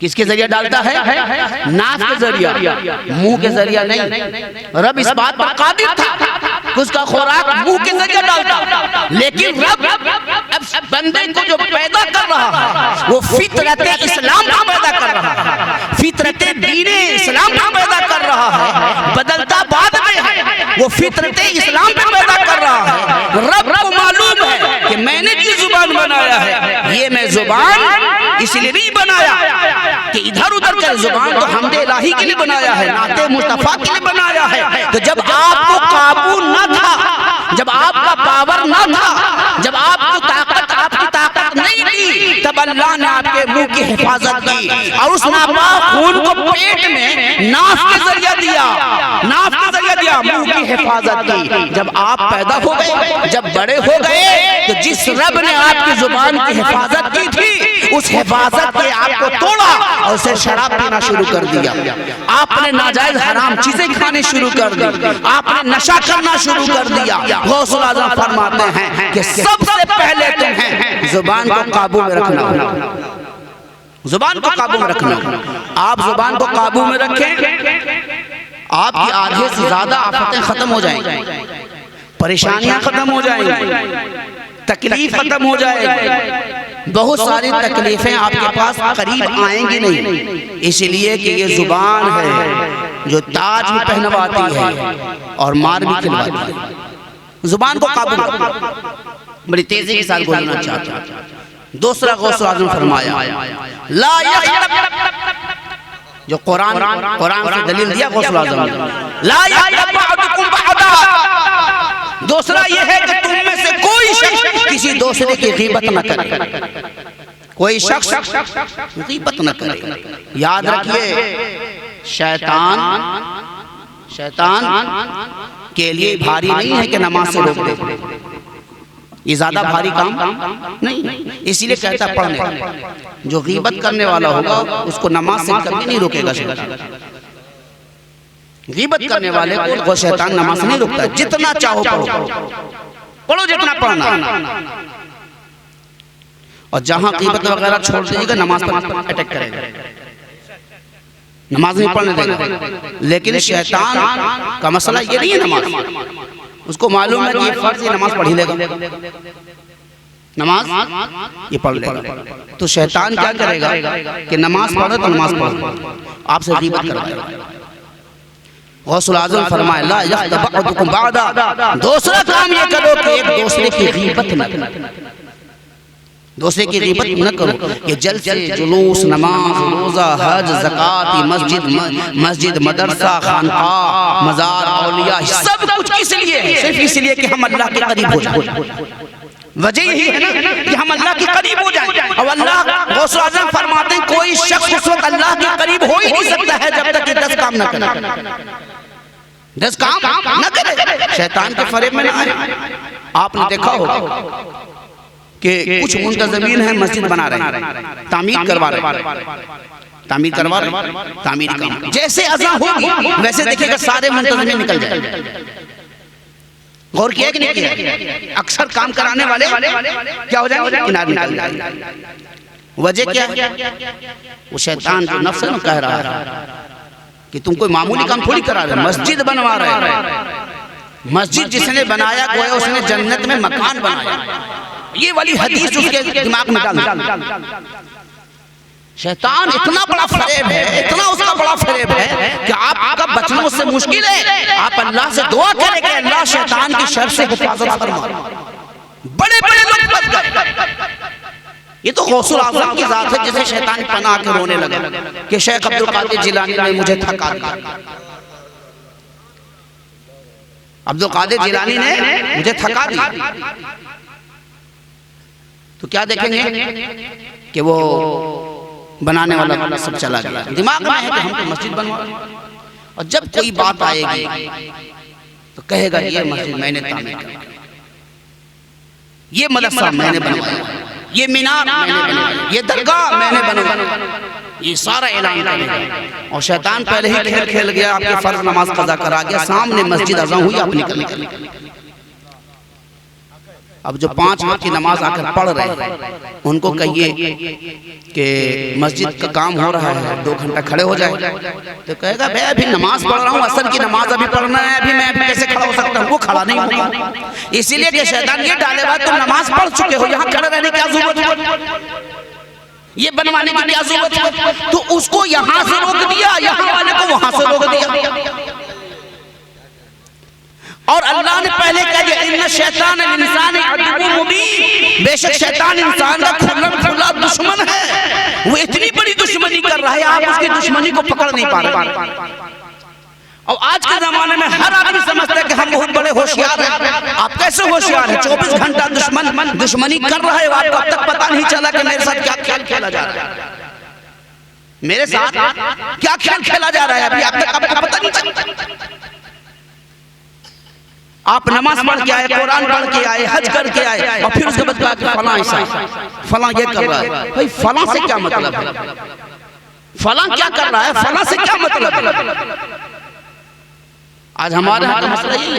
किसके जरिया डालता है? नाक के जरिया, मुंह के जरिया नहीं। रब इस बात पर कादिर था कि उसका खुराक मुंह के जरिया डालता, लेकिन रब अब बंदे को जो पैदा कर रहा है वो फितरत इस्लाम का पैदा कर रहा है, फितरत दीने इस्लाम का पैदा कर रहा है। बदलता बाद में है, वो फितरत इस्लाम पे पैदा कर रहा है। रब को मालूम है कि मैंने जो जुबान बनाया है, ये मैं जुबान इसलिए नहीं बनाया कि इधर उधर का जुबान तो हमदे इलाही के लिए बनाया है, नाते मुस्तफा के लिए बनाया है। तो जब आपको काबू न था, जब आपका पावर न था, जब आपकी ताकत नहीं थी, तब अल्लाह ने आपके मुंह की हिफाजत की और उस नापाक खून को पेट में नाफ के जरिया दिया, नाफ के जरिया दिया, मुंह की हिफाजत की। जब आप पैदा हो गए, जब बड़े हो गए, तो जिस रब ने आपकी जुबान की हिफाजत की थी, उस हिफाजत के आपको तोड़ा और उसे शराब पीना शुरू कर दिया। आपने नाजायज हराम चीजें खाने शुरू कर दी, आपने नशा करना शुरू कर दिया। गौसुल आज़म फरमाते हैं कि सबसे पहले तुम्हें जुबान को काबू में रखना होगा, जुबान को काबू में रखना। आप जुबान को काबू में रखें, आपकी आधे से ज्यादा आफतें खत्म हो जाएंगी, परेशानियां खत्म हो जाएंगी, तकलीफ खत्म हो जाएगी। बहुत सारी तकलीफें आपके पास करीब आएंगी नहीं, इसलिए कि ये जुबान है जो ताज भी पहनवाती है और मार भी खिलवाती है। जुबान को काबू रखो, बड़ी तेजी के साथ बोलना चाहता हूं। दूसरा गौस आज़म फरमाया ला यग़्तब, जो कुरान से दलील दिया गौस आज़म ने, ला यग़्तब बअदुकुम बअदा। दूसरा ये है कि तुम में से कोई शख्स किसी दूसरे की गीबत न करे, कोई शख्स गीबत न करे। याद रखिए शैतान के लिए भारी नहीं है कि नमाज से रोक दे, ये ज्यादा भारी काम नहीं। इसीलिए कहता पढ़ने, जो गीबत करने वाला होगा उसको नमाज से कभी नहीं रोकेगा शैतान। गीबत करने वाले को शैतान नमाज से नहीं रोकता। जितना चाहो पढ़ो, जितना पढ़ना। और जहां गीबत वगैरह छोड़ दीजिएगा नमाज पर अटैक करेगा, नमाज नहीं पढ़ने देगा। लेकिन शैतान का मसला ये नहीं है नमाज, उसको मालूम है कि ये फर्ज है, नमाज पढ़ ही लेगा, नमाज ये पढ़ लेगा। तो शैतान क्या करेगा कि नमाज पढ़ो तो नमाज पढ़ो, आपसे गीबत करवाएगा। गौसुल आज़म फरमाया ला यग़्तब बअदुकुम बअदा। दूसरा काम ये करो कि एक दूसरे की गीबत न करो, दूसरे की गीबत न करो। कि जलसे, जुलूस, नमाज, रोजा, हज, ज़कात, मस्जिद, मदरसा, खानकाह, मज़ार, औलिया, सब कुछ किस लिए है? सिर्फ इसलिए कि हम अल्लाह के करीब हो जाएं। वजह यही है ना कि हम अल्लाह के करीब हो जाएं। और अल्लाह गौसुल आज़म फरमाते हैं कोई शख्स उस वक्त अल्लाह के करीब हो ही नहीं सकता है जब तक कि 10 काम न करे, 10 काम न करे, शैतान के फरेब में न आए। आपने देखा होगा कि कुछ मुंतज़मीन हैं मस्जिद बना रहे हैं, तामीर करवा रहे, तामीर काम जैसे अज़ान होगी वैसे देखिएगा सारे मुंतज़मीन निकल जाएंगे। गौर किया कि नहीं किया? अक्सर काम कराने वाले क्या हो जाएंगे? किनारे निकल जाएंगे। वजह क्या है? वो शैतान जो नफ्स है कह रहा है कि तुम कोई मामूली काम थोड़ी करा रहे, मस्जिद बनवा रहे। मस्जिद जिसने बनाया गोया उसने जन्नत में मकान बनाया। ये वाली हदीस उसके दिमाग में डाल। शैतान इतना बड़ा फरेब है, इतना उसका बड़ा फरेब है कि आपका बचना उससे मुश्किल है। आप अल्लाह से दुआ करें कि अल्लाह शैतान की शर से हिफाजत फरमा। बड़े बड़े लोग फंस गए। ये तो गौसुल आज़म की जात है जिसे शैतान पनाह के रोने लगा कि शेख अब्दुल कादिर जिलानी ने मुझे थका दिया। अब्दुल कादिर जिलानी ने मुझे थका दिया। तो क्या देखेंगे कि वो बनाने वाला सब चला गया। दिमाग में है कि हमको मस्जिद बनवा, और जब कोई बात आएगी तो कहेगा ये मस्जिद मैंने तामीर किया, ये मदरसा मैंने बनवाया, ये मीनार मैंने बनवाया, ये दरगाह मैंने बनवाया, ये सारा ऐलान करेगा। और शैतान पहले ही खेल खेल गया, आपके फर्ज नमाज कज़ा करा गया, सामने मस्जिद अज़ान हुई, आप निकल। अब जो 5 वक्त की नमाज आकर पढ़ रहे हैं उनको कहिए कि मस्जिद का काम हो रहा है, 2 घंटा खड़े हो जाए, तो कहेगा भाई अभी नमाज पढ़ रहा हूँ, असर की नमाज अभी पढ़ना है, अभी मैं कैसे खड़ा हो सकता हूँ? वो खड़ा नहीं होगा। इसीलिए कि शैतान ये डालेगा तुम नमाज पढ़ चुके हो, यहाँ खड़े रहने की क्या जरूरत है, ये बनवाने की क्या जरूरत है? तो उसको यहाँ से रोक दिया, यहाँ वाले को वहां से रोक दिया। और अल्लाह ने पहले कह दिया इन्ना शैतान इंसान अदुव्वुन मुबीन, बेशक शैतान इंसान का खुला दुश्मन है। वो इतनी बड़ी दुश्मनी कर रहा है, आप उसकी दुश्मनी को पकड़ नहीं पा रहे। और आज के जमाने में हर आदमी समझता है कि हम बहुत बड़े होशियार हैं। आप कैसे होशियार हैं? 24 घंटा दुश्मनी कर रहा है, आपको अब तक पता नहीं चला कि मेरे साथ क्या खेल खेला जा रहा है, मेरे साथ क्या खेल खेला जा रहा है, अभी अब तक आपको पता नहीं चला। आप नमाज पढ़ के आए, कुरान पढ़ के आए, हज करके आए, और फिर उसके बाद कहा फलां ऐसा, फलां ये कर रहा है। भाई फलां से क्या मतलब है? फलां क्या कर रहा है? फलां से क्या मतलब है? आज हमारे यहाँ का मसला ये है,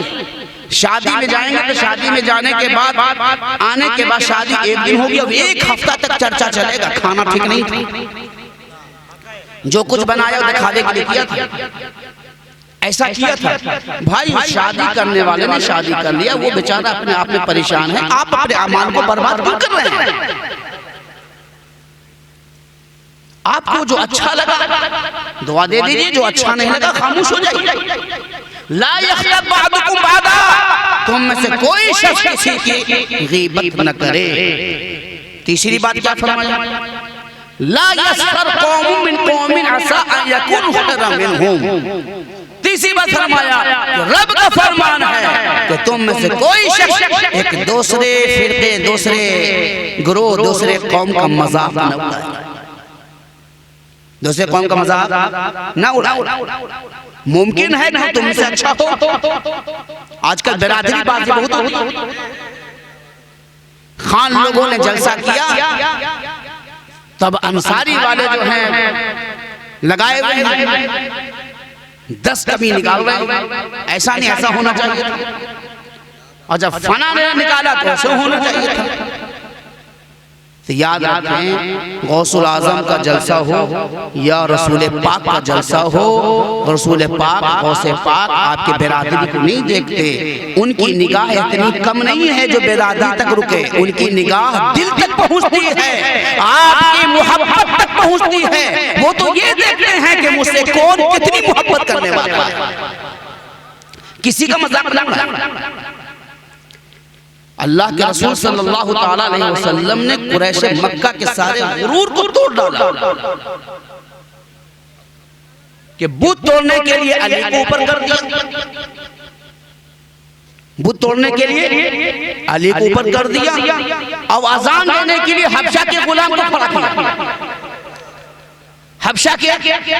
शादी में जाएंगे तो शादी में जाने के बाद आने के बाद शादी एक दिन होगी, अब 1 हफ्ता तक चर्चा चलेगा, खाना ठीक नहीं था, जो कुछ बनाया दिखाने के लिए किया था, ऐसा किया था। भाई शादी करने वाले ने शादी कर लिया, वो बेचारा अपने आप में परेशान है, आप अपने अमाल को बर्बाद क्यों कर रहे हैं? आपको जो अच्छा लगा दुआ दे दीजिए, जो अच्छा नहीं लगा खामोश हो जाइए। ला यग़्तब बअदुकुम बअदा, तुम में से कोई शख्स किसी की गीबत न करे। तीसरी बात क्या फरमाया? ला यस्खर कौमुम मिन कौमिन असा अन यकुन खैरन मिनहुम। तीसरी बात फरमाया रब का फरमान है कि तुम में से कोई शख्स एक दूसरे फिरके, दूसरे ग्रोह, दूसरे कौम का मजाक न उड़ाए, दूसरे कौम का मजाक न उड़ाए। मुमकिन है कि तुमसे अच्छा हो। आजकल बिरादरी बाजी बहुत होती है। खान लोगों ने जलसा किया, तब अंसारी वाले जो हैं लगाए हुए हैं 10 कमी निकाल रहे हैं। ऐसा नहीं, ऐसा होना चाहिए था। और जब फना ने निकाला तो ऐसा होना चाहिए था। तो याद रखें, गौसुल आजम का जलसा हो या रसूल पाक का जलसा हो, रसूल पाक, गौसे पाक आपके बिरादरी को नहीं देखते। उनकी निगाह इतनी कम नहीं है जो बिरादरी तक रुके, उनकी निगाह दिल तक पहुंचती है, आपकी मोहब्बत तक पहुंचती है। वो तो ये देखते हैं कि मुझसे कौन कितनी मोहब्बत करने वाला है। किसी का मजाक न उड़ाएं। अल्लाह के रसूल सल्लल्लाहु ताला अलैहि वसल्लम ने कुरैश मक्का के सारे गुरूर को तोड़ डाला कि बुत तोड़ने के लिए अली को ऊपर कर दिया, बुत तोड़ने के लिए अली को ऊपर कर दिया। अब अजान देने के लिए हबशा के गुलाम को खड़ा किया, हबशा के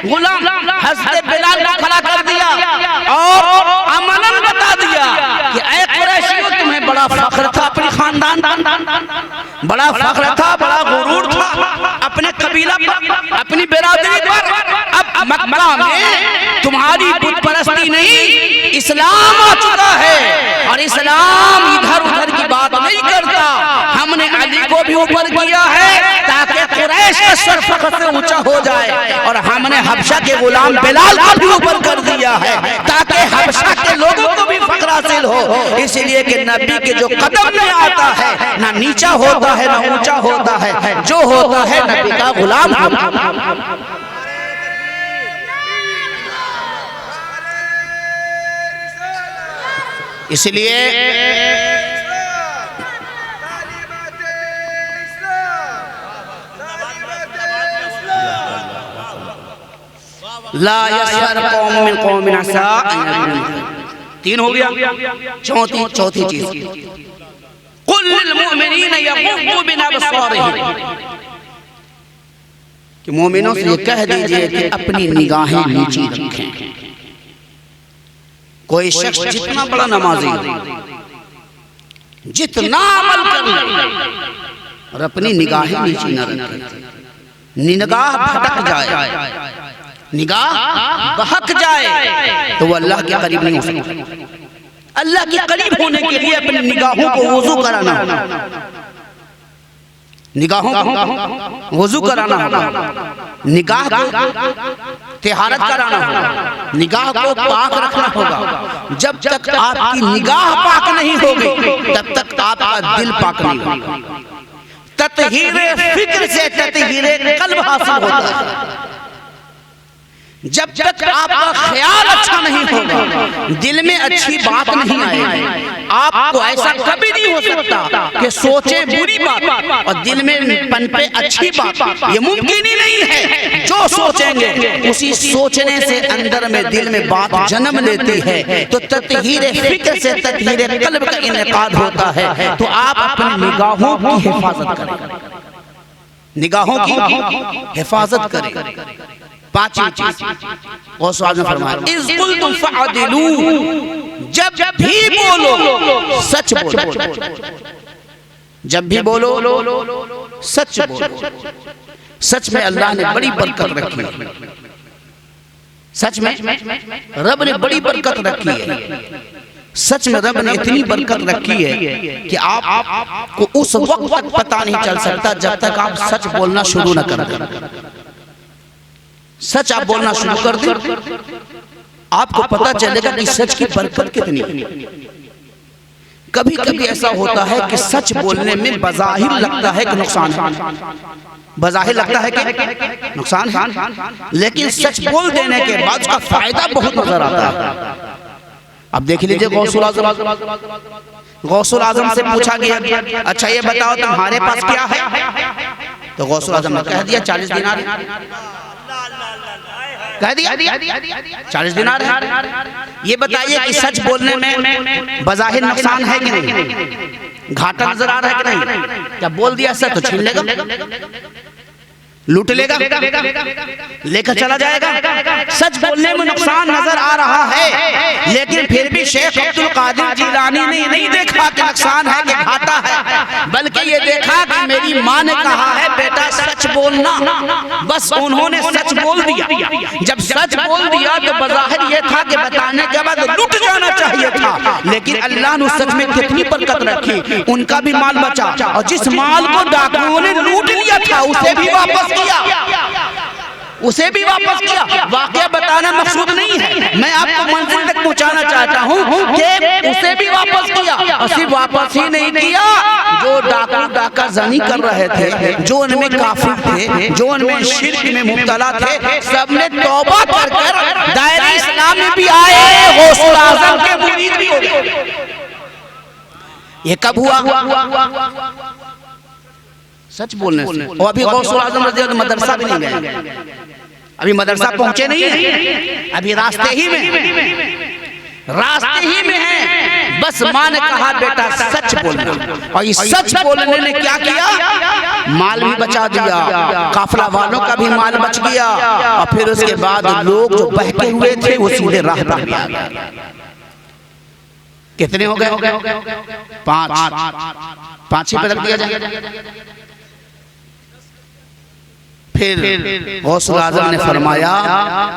गुलाम हज़रत बिलाल को खड़ा कर दिया और अमलन बता दिया कि ऐ कुरैशियों, तुम्हें बड़ा फख्र था अपने खानदान, बड़ा फख्र था, बड़ा गुरूर था अपने कबीला पर, अपनी बिरादरी पर। अब मक्का में तुम्हारी बुत परस्ती नहीं, इस्लाम आ चुका है और इस्लाम इधर उधर की बात नहीं करता। हमने अली को भी ऊपर किया है ताकि कुरैश का सर फख्र से ऊंचा हो जाए, और हमने हबशा के गुलाम बिलाल को भी ऊपर कर दिया है ताकि हबशा के लोगों को भी फख्र हासिल हो। इसलिए कि नबी के जो कदम में आता है ना नीचा होता है ना ऊंचा होता है, जो होता है नबी का गुलाम होता। इसलिए ला यस्खर कौम मिन कौमिन असा अन यकुन। 3 हो गया। चौथी चीज कुल लिल मुमिनीन यगुद्दू मिन अबसारिहिम, कि मोमिनों से ये कह दीजिए कि अपनी निगाहें नीची रखें। कोई शख्स जितना बड़ा नमाजी, जितना अमल कर ले और अपनी निगाहें नीची न रखे, निगाह भटक जाए, निगाह बहक जाए तो वो अल्लाह के करीब नहीं हो सकता। अल्लाह के करीब होने के लिए अपनी निगाहों को वुजू कराना होगा, निगाहों को वुजू कराना होगा, निगाह को तिहारत कराना होगा, निगाह को पाक रखना होगा। जब तक आपकी निगाह पाक नहीं होगी तब तक आपका दिल पाक नहीं होगा। तत्हीरे फिक्र से तत्हीरे कल्ब हासिल होता है। जब तक आपका ख्याल अच्छा नहीं होगा, दिल में अच्छी बात नहीं आएगी। आपको ऐसा कभी नहीं हो सकता कि सोचे बुरी बात और दिल में पनपे अच्छी बात, ये मुमकिन ही नहीं है। जो सोचेंगे उसी सोचने से अंदर में दिल में बात जन्म लेती है, तो तत्हीरे फिक्र से तत्हीरे कल्ब का इनकाद होता है। तो आप अपनी निगाहों की हिफाजत करें, निगाहों की हिफाजत करें। 5वीं चीज गौसे ने फरमाया, इज़ कुल्तुम फअदिलू, जब भी बोलो सच बोलो, जब भी बोलो सच बोलो। सच में अल्लाह ने बड़ी बरकत रखी है, सच में रब ने बड़ी बरकत रखी है। सच में रब ने इतनी बरकत रखी है कि आपको उस वक्त तक पता नहीं चल सकता जब तक आप सच बोलना शुरू न कर दें। सच आप बोलना शुरू कर दें, आपको पता चलेगा कि सच की बरकत कितनी है। कभी कभी ऐसा होता है कि सच बोलने में बज़ाहिर लगता है कि नुकसान है, बज़ाहिर लगता है कि नुकसान है, लेकिन सच बोल देने के बाद उसका फायदा बहुत नजर आता है। अब देख लीजिए गौसुल आजम से पूछा गया, अच्छा ये बताओ तुम्हारे पास क्या है? तो गौसुल आजम ने कह दिया 40 दिनार, कह दिया 40 दिनार है। ये बताइए कि सच बोलने में बज़ाहिर नुकसान है कि नहीं, घाटा नजर आ रहा है कि नहीं? क्या बोल दिया सच तो छीन लेगा, लूट लेगा, लेकर चला जाएगा। सच बोलने में नुकसान नजर आ रहा है, लेकिन फिर भी शेख अब्दुल कादिर जिलानी ने नहीं देखा कि नुकसान है कि घाटा है, बल्कि ये देखा कि मेरी माँ ने कहा है बेटा सच बोलना, बस उन्होंने सच बोल दिया। जब सच बोल दिया तो बज़ाहिर ये था कि बताने के बाद लूट जाना चाहिए था, लेकिन अल्लाह ने सच में कितनी बरकत रखी, उनका भी माल बचा, और जिस माल को डाकुओं ने लूट लिया था उसे भी वापस किया, उसे भी वापस किया। वाकया बताना मकसूद नहीं है, मैं आपको मंजिल तक पहुंचाना चाहता हूं कि उसे भी वापस किया, और सिर्फ वापस ही नहीं किया, जो डाकू डाका ज़नी कर रहे थे, जो उनमें काफिर थे, जो उनमें शिर्क में मुब्तला थे, सबने तौबा कर दायरे इस्लाम में भी आए, गौसुल आज़म के मुरीद भी हो गए। ये कब हुआ? सच बोलने से। और अभी गौसुल आज़म रज़ी अल्लाह मदरसा भी नहीं गए, अभी मदरसा पहुंचे नहीं है, अभी रास्ते ही में है। बस माँ ने कहा बेटा सच बोलना, और इस सच बोलने ने क्या किया, माल भी बचा दिया, काफिला वालों का भी माल बच गया, और फिर उसके बाद लोग जो बहके हुए थे वो सीधे राह पर भी आ गए। कितने हो गए? 5 ही बदल दिया जाए। फिर गौसुल आज़म ने फरमाया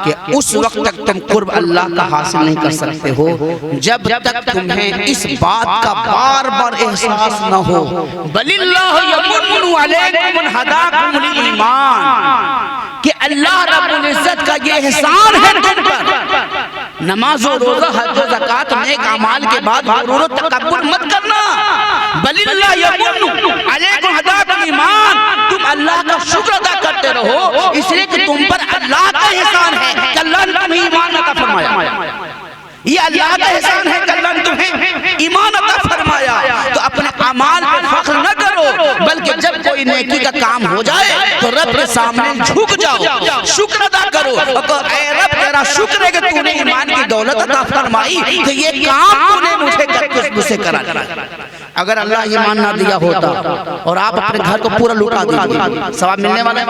कि उस वक्त तक तुम कुर्ब अल्लाह का हासिल नहीं कर सकते हो जब तक तुम्हें इस बात का बार बार एहसास न हो, बलिल्लाहु यमुन्नु अलैकुम अन हदाकुम लिल ईमान, कि अल्लाह रब्बुल इज्जत का ये एहसान है तुम पर। नमाज और रोजा, हज और ज़कात, नेक अमाल के बाद गुरूर और तकब्बुर मत करना। बलिल्लाहु यमुन्नु अलैकुम हदाकुम ईमान, तुम अल्लाह का शुक्र अदा करते रहो, इसलिए कि तुम पर अल्लाह का एहसान है कि अल्लाह ने तुम्हें ईमान अता फरमाया। ये अल्लाह का एहसान है कि अल्लाह ने तुम्हें ईमान अता फरमाया। तो अपने अमाल पर फख्र न करो, बल्कि जब कोई नेकी का काम हो जाए तो रब के सामने झुक जाओ, शुक्र अदा करो, और ऐ रब तेरा शुक्र है कि तूने ईमान की दौलत अता फरमाई, तो ये काम तूने मुझसे करा दिया। अगर अल्लाह ईमान ना दिया होता और आप अपने घर को पूरा लुटा दीजिए, सवाब मिलने वाला है।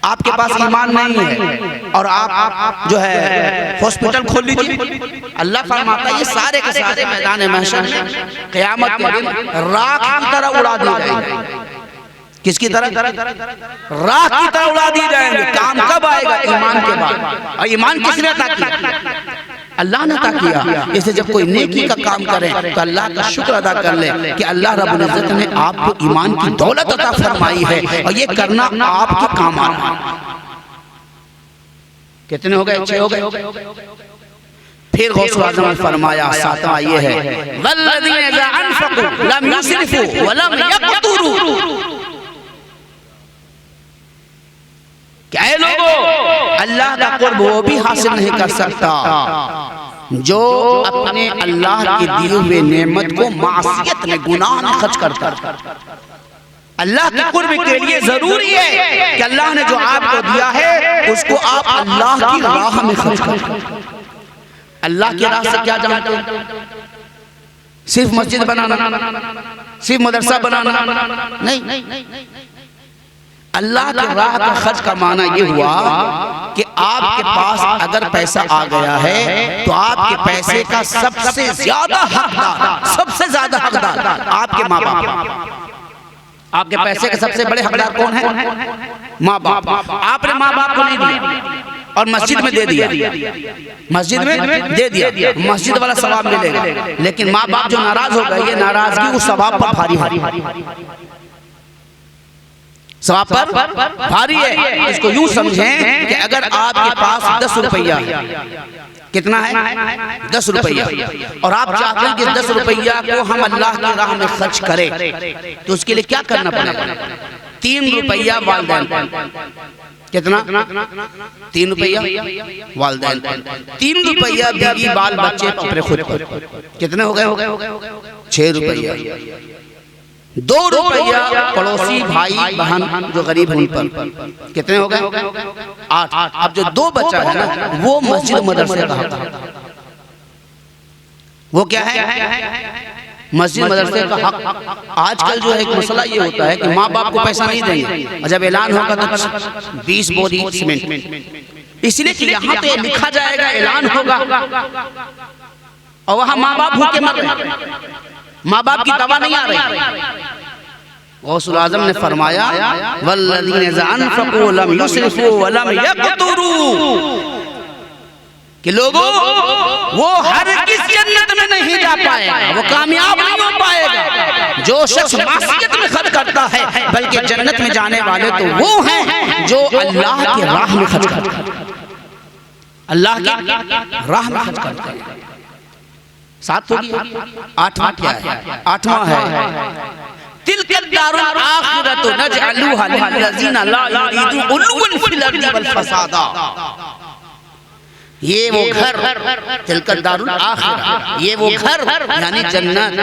आपके पास ईमान नहीं है और आप जो है हॉस्पिटल खोल लीजिए, अल्लाह फरमाता है ये सारे के सारे मैदान महशर में क़यामत के दिन राख की तरह उड़ा दिए जाएंगे। किसकी तरह? राख की तरह उड़ा दिए जाएंगे। काम कब आएगा? ईमान के बाद। और ईमान किसने अता किया? अल्लाह ने अता किया। इसलिए जब कोई नेकी का काम करे तो अल्लाह का शुक्र अदा कर ले कि अल्लाह रब्बुल इज्जत ने आपको ईमान की दौलत अता फरमाई है, और ये करना आपके काम आ रहा है। कितने हो गए? 6 हो गए। फिर गौसुल आज़म ने फरमाया, सातवां ये है, वल्लज़ीना इज़ा अनफ़क़ू लम युस्रिफ़ू व लम यक़्तुरू, क्या है लोगों, अल्लाह का कुर्ब वो भी हासिल नहीं कर सकता जो अपने अल्लाह की दी हुई नेमत को मासियत में, गुनाह में खर्च करता। अल्लाह के कुर्ब के लिए जरूरी है कि अल्लाह ने जो आपको दिया है उसको आप अल्लाह की राह में खर्च करें। अल्लाह की राह से क्या जानते हैं? सिर्फ मस्जिद बनाना, सिर्फ मदरसा बनाना नहीं। अल्लाह की राह का खर्च का माना ये हुआ कि आपके पास अगर पैसा आ गया है तो आपके पैसे का सबसे ज्यादा हकदार आपके माँ बाप। आपके पैसे के सबसे बड़े हकदार कौन है? माँ बाप। आपने माँ बाप को नहीं दिया और मस्जिद में दे दिया, मस्जिद वाला सवाब मिलेगा, लेकिन माँ बाप जो नाराज हो गए, ये नाराजगी उस सवाब पर भारी है, सवाब पर भारी है। इसको यूं समझें कि अगर आपके पास 10 रुपया, कितना है? 10 रुपया, और आप चाहते हैं कि 10 रुपया को हम अल्लाह की राह में खर्च करें, तो उसके लिए क्या करना पड़ेगा? 3 रुपया वालिदैन, कितना? 3 रुपया वालिदैन पर, 3 रुपया बीवी बाल बच्चे अपने खुद पर। कितने हो गए? 6 रुपया। 2 रुपया पड़ोसी भाई बहन जो गरीब है उन पर। कितने हो गए? 8। अब जो 2 बचा है ना वो मस्जिद मदरसे का हक। वो क्या है? मस्जिद मदरसे का हक। आजकल जो है एक मसला ये होता है कि माँ बाप को पैसा नहीं देंगे और जब ऐलान होगा तो 20 बोरी सीमेंट, इसलिए कि यहाँ तो लिखा जाएगा ऐलान होगा और वहाँ माँ बाप भूखे मर रहे, माँ बाप की दवा नहीं आ रही। गौसुल आज़म ने फरमाया वल्लज़ीना अनफ़क़ू लम युस्रिफ़ू व लम यक़्तुरू, कि लोगों वो हर किस जन्नत में नहीं जा पाएगा, वो कामयाब नहीं हो पाएगा जो शख्स मासियत में खर्च करता है, बल्कि जन्नत में जाने वाले तो वो हैं जो अल्लाह की राह में खर्च करते हैं। अल्लाह की राह में खर्च करते हैं। 7 हो गया। 8वां क्या है? 8वां है तिल्कल दारुल आखिरतु नजअलुहा लिल्लज़ीना ला युरीदू उलुवन फिल अर्दि वल फसादा। ये वो घर, तिल्कल दारुल आखिरह, ये वो घर यानी जन्नत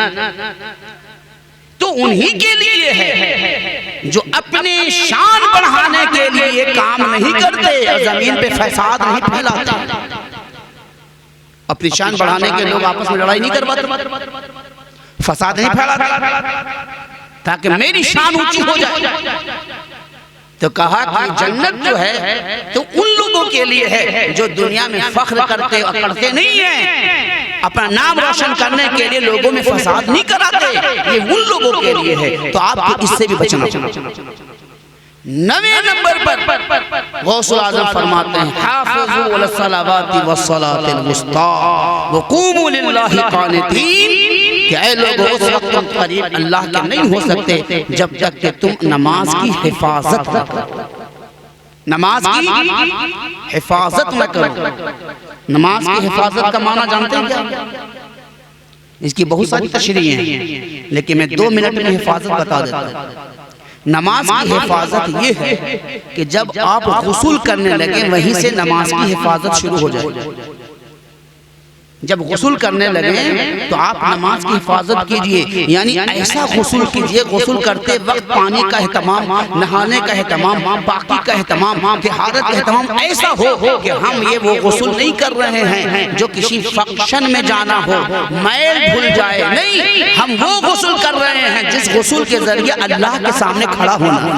तो उन्हीं के लिए है जो अपने शान बढ़ाने के लिए काम नहीं करते और जमीन पे फसाद नहीं फैलाते। अपनी शान बढ़ाने के लोग आपस में लड़ाई नहीं करवाते, फसाद नहीं फैलाते ताकि मेरी शान ऊंची हो जाए। तो कहा कि जन्नत जो है तो उन लोगों के लिए है जो दुनिया में फख्र करते और करते नहीं है, अपना नाम रोशन करने के लिए लोगों में फसाद नहीं कराते, ये उन लोगों के लिए है। तो आपको इससे भी बचना चाहिए। 9वें नंबर पर गौसुल आज़म फरमाते हैं हाफ़िज़ू अला सलावाति वस्सलातिल वुस्ता वक़ूमू लिल्लाहि क़ानितीन, कि ऐ लोगों उस वक्त तुम करीब अल्लाह के नहीं हो सकते जब तक कि तुम नमाज की हिफाजत न करो। नमाज की हिफाजत न करो। नमाज की हिफाजत का माना जानते हैं क्या? इसकी बहुत सारी तशरीह हैं, लेकिन मैं 2 मिनट में हिफाजत बता देता हूँ। नमाज की हिफाजत ये है कि जब आप गुस्ल करने लगे वहीं से नमाज की हिफाजत शुरू हो जाए। जब गुस्ल करने लगे तो आप नमाज की हिफाजत कीजिए, यानी ऐसा गुस्ल कीजिए, गुस्ल करते वक्त पानी का एहतमाम, नहाने का एहतमाम, बाकी का एहतमाम, तिहारत का एहतमाम ऐसा हो कि हम ये वो गुस्ल नहीं कर रहे हैं जो किसी फंक्शन में जाना हो, मैल भूल जाए, नहीं, हम वो गुस्ल कर रहे हैं जिस गुस्ल के जरिए अल्लाह के सामने खड़ा होना।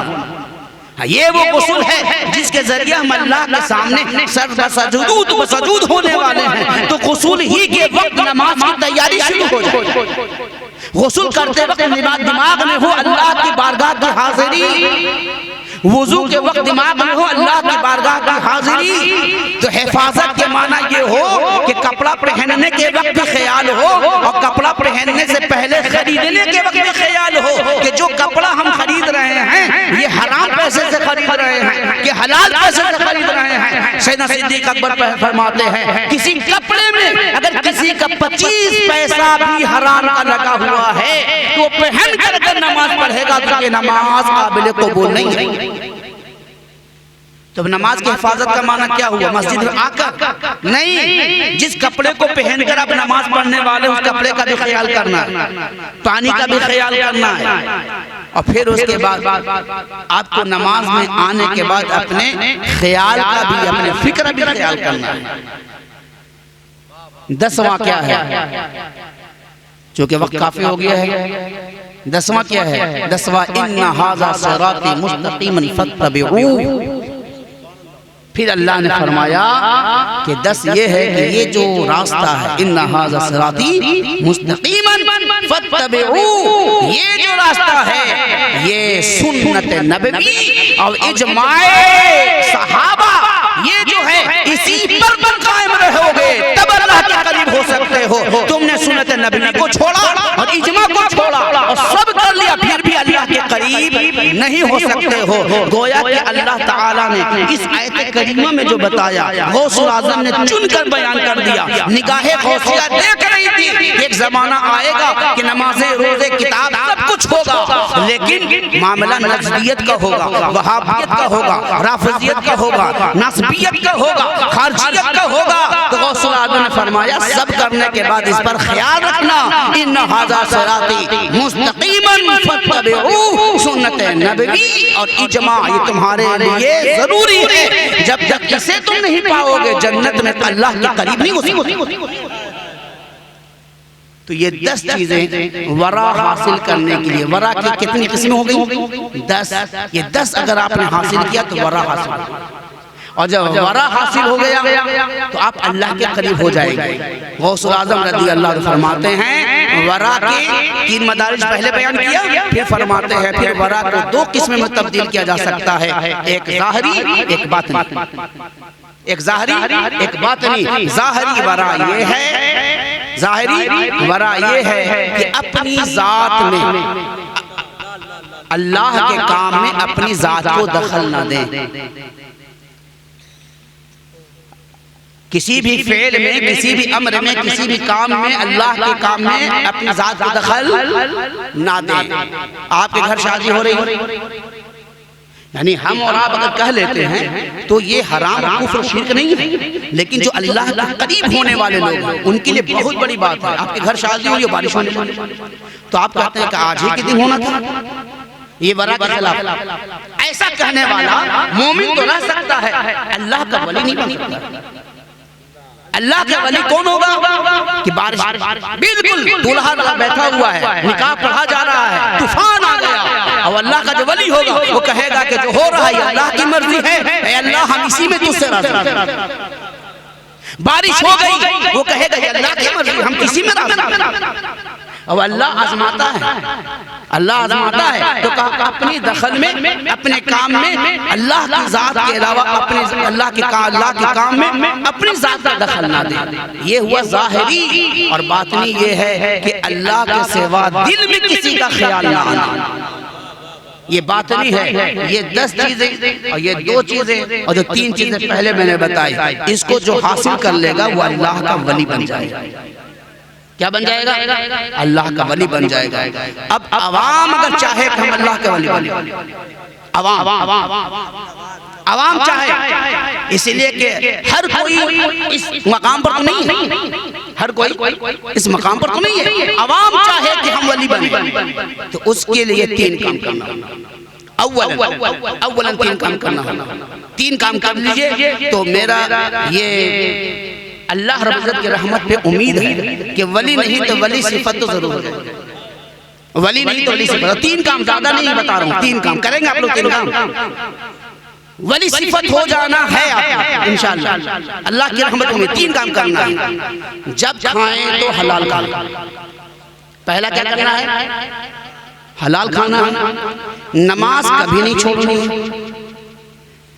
ये वो गुस्ल है जिसके जरिए हम अल्लाह के सामने सजूद होने वाले हैं। तो गुस्ल ही के वक्त नमाज की तैयारी शुरू हो जाए। गुस्ल करते वक्त दिमाग में हो अल्लाह की बारगाह की हाजिरी, वुजू के वक्त दिमाग में हो अल्लाह की बारगाह की हाजिरी। तो हिफाजत के माना ये हो कि कपड़ा पहनने के वक्त भी ख्याल हो और कपड़ा पहनने से पहले खरीदने के वक्त भी ख्याल हो कि जो कपड़ा हम खरीद रहे हैं ये हराम पैसे से खरीद रहे हैं कि हलाल पैसे से खरीद रहे हैं। सैयदना सिद्दीक़ अकबर फरमाते हैं किसी कपड़े में अगर किसी का 25 पैसा भी हराम का लगा हुआ है तो पहन कर नमाज पढ़ेगा तो ये नमाज काबिल कबूल नहीं है। तो नमाज की हिफाजत का माना क्या हुआ? मस्जिद में आकर नहीं, जिस कपड़े को पहनकर आप नमाज पढ़ने वाले उस कपड़े का भी ख्याल करना है, पानी का भी ख्याल करना है, और फिर उसके बाद आपको नमाज में आने के बाद अपने ख्याल का भी, अपने फिक्र भी ख्याल करना है। 10वां क्या है? चूंकि वक्त काफी हो गया है। 10वां क्या है? 10वां इन्ना हाज़ा सिराती मुस्तक़ीमन फत्तबिऊह। फिर अल्लाह ने फरमाया कि 10 ये है कि ये जो रास्ता है इन्ना हाज़ा सिराती मुस्तक़ीमन फत्तबिऊह, ये जो रास्ता है ये सुन्नत नबवी और इजमाए सहाबा, ये जो है इसी पर कायम रहोगे तब अल्लाह के करीब हो सकते हो। तुमने सुन्नत नबवी को छोड़ा और इजमा को छोड़ा और सब कर लिया फिर भी अल्लाह के करीब नहीं हो सकते हो। गोया कि अल्लाह ताला ने इस आयत करीमा में जो बताया गौसुल आज़म ने चुनकर बयान कर दिया। निगाहे गौसिया देख रही थी एक जमाना आएगा कि नमाज़े, रोजे, किताब सब कुछ कुछ होगा, लेकिन मामला नज़रियत का होगा, वहाबियत का होगा, राफिजियत का होगा, नस्बियत का होगा, खारजियत का होगा। तो गौसुल आज़म ने फरमाया सब करने के बाद इस पर ख्याल रखना, इन्न हाज़ा सिराती मुस्तक़ीमन फत्तबिऊ, सुन्नत नबवी और इजमा ये तुम्हारे लिए जरूरी है। जब तक इसे तुम नहीं पाओगे जन्नत में अल्लाह के करीब नहीं हो सकते। तो ये 10 चीजें वरा हासिल करने के लिए, वरा की कितनी किस्में हो गई? 10। ये 10 अगर आपने हासिल किया तो वरा हासिल, और जब वरा हासिल हो गया तो आप अल्लाह के करीब हो जाएंगे। गौसुल आज़म रज़ी अल्लाह अन्हु फरमाते हैं वरा के 3 मदारिज पहले बयान किया, फिर फरमाते हैं फिर वरा को 2 किस्में में तब्दील किया जा सकता है, एक ज़ाहिरी एक बातिनी। एक ज़ाहिरी एक बातिनी। ज़ाहिरी वरा ये है, ज़ाहिरी वरा ये है कि अपनी ज़ात में, अल्लाह के काम में अपनी ज़ात को दखल ना दें। किसी भी फेल में, किसी भी अम्र में, किसी भी काम में, अल्लाह के काम में अपनी ज़ात को दखल ना दें। आपके घर शादी हो रही, यानी हम और आप अगर कह लेते हैं तो ये हराम कुफ्र शिर्क नहीं है, लेकिन जो अल्लाह के करीब होने वाले लोग हैं उनके लिए बहुत बड़ी बात है। आपके घर शादी हो, ये बारिश होने वाली, तो आप कहते हैं कि आज ही के दिन होना था, ये वरा के खिलाफ। ऐसा कहने वाला मोमिन तो रह सकता है, अल्लाह का वली नहीं बन सकता। अल्लाह के वली कौन होगा कि बारिश बिल्कुल दूल्हा बैठा हुआ है, निकाह पढ़ा जा रहा है, तूफान आ गया, और अल्लाह का जो वली होगा वो कहेगा कि जो हो रहा है अल्लाह की मर्जी है, अल्लाह हम इसी में तुझसे राज़ी हैं। बारिश हो गई, वो कहेगा अल्लाह की मर्जी, हम किसी में राज़ी हैं। और अल्लाह आजमाता है, अल्लाह आजमाता है, तो कहा अपनी दखल में, अपने काम में, अल्लाह की जात के अलावा अपने अल्लाह के काम में अपनी जात का दखल ना दे। ये हुआ ज़ाहिरी। और बातिनी ये है कि अल्लाह के सिवा दिल में किसी का ख्याल ना आना, ये बातिनी है। ये 10 चीजें और ये 2 चीजें और जो 3 चीजें पहले मैंने बताई, इसको जो हासिल कर लेगा वो अल्लाह का वली बन जाएगा। क्या बन जाएगा? अल्लाह का वली बन जाएगा। अब अवाम अगर चाहे कि हम अल्लाह के वली बने, अवाम चाहे, इसलिए कि हर कोई इस मकाम पर तो नहीं है, हर कोई इस मकाम पर तो नहीं है। अवाम चाहे कि हम वली बने, तो उसके लिए 3 काम करना होगा। अव्वलन 3 काम करना होगा। 3 काम कर लीजिए तो मेरा ये अल्लाह रब्बुल इज्जत की रहमत पे उम्मीद है कि वली नहीं तो वली सिफत तो जरूर है, वली नहीं तो वली सिफत। 3 काम, ज्यादा नहीं बता रहा हूँ, 3 काम करेंगे आप लोग। 3 काम वली सिफत हो जाना है आप इंशाअल्लाह, अल्लाह की रहमत में 3 काम करना है। जब खाएं तो हलाल खाना, पहला क्या करना है? हलाल खाना है। नमाज कभी नहीं छोड़नी है,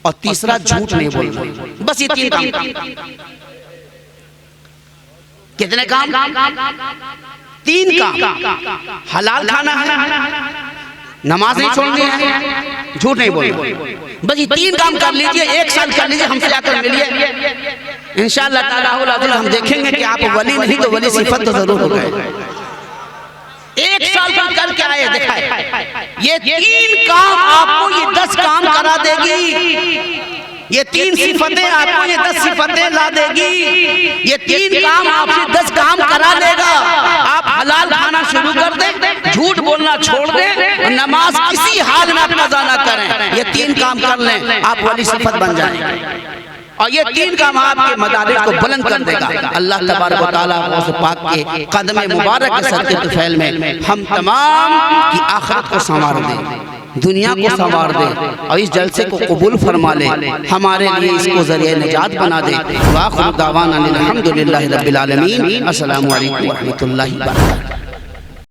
और तीसरा झूठ नहीं बोलना। बस ये 3 काम। कितने काम? 3 काम। हलाल खाना है, नमाज नहीं छोड़नी है, झूठ नहीं बोलना। बस ये 3 काम कर लीजिए, 1 साल कर लीजिए, हमसे जाकर मिलिए, इंशाअल्लाह ताला हम देखेंगे कि आप वली नहीं तो वली सिफत तो जरूर हो गए। 1 साल का करके आए, दिखाए। ये 3 काम आपको ये 10 काम करा देगी। ये 3 सिफतें आपको ये 10 सिफतें ला देगी। ये 3 काम आपसे 10 काम करा लेगा। आप हलाल खाना शुरू कर दें, झूठ बोलना छोड़ दें, और नमाज किसी हाल में आप कज़ा ना करें। ये 3 काम कर लें, आप वली सिफत बन जाएंगे। और ये 3 काम आपके मदारिज को बुलंद कर देगा। अल्लाह तबारक व तआला उस पाक के कदम मुबारक के सदके तुफैल में हम तमाम की आखिरत को संवार दें, दुनिया को संवार दे, और इस जलसे को कबूल फरमा ले, हमारे लिए इसको ज़रिए निजात बना दे। वाखिर दावाना अनिल हम्दुलिल्लाहि रब्बिल आलमीन। अस्सलामु अलैकुम व रहमतुल्लाहि व बरकातुहू।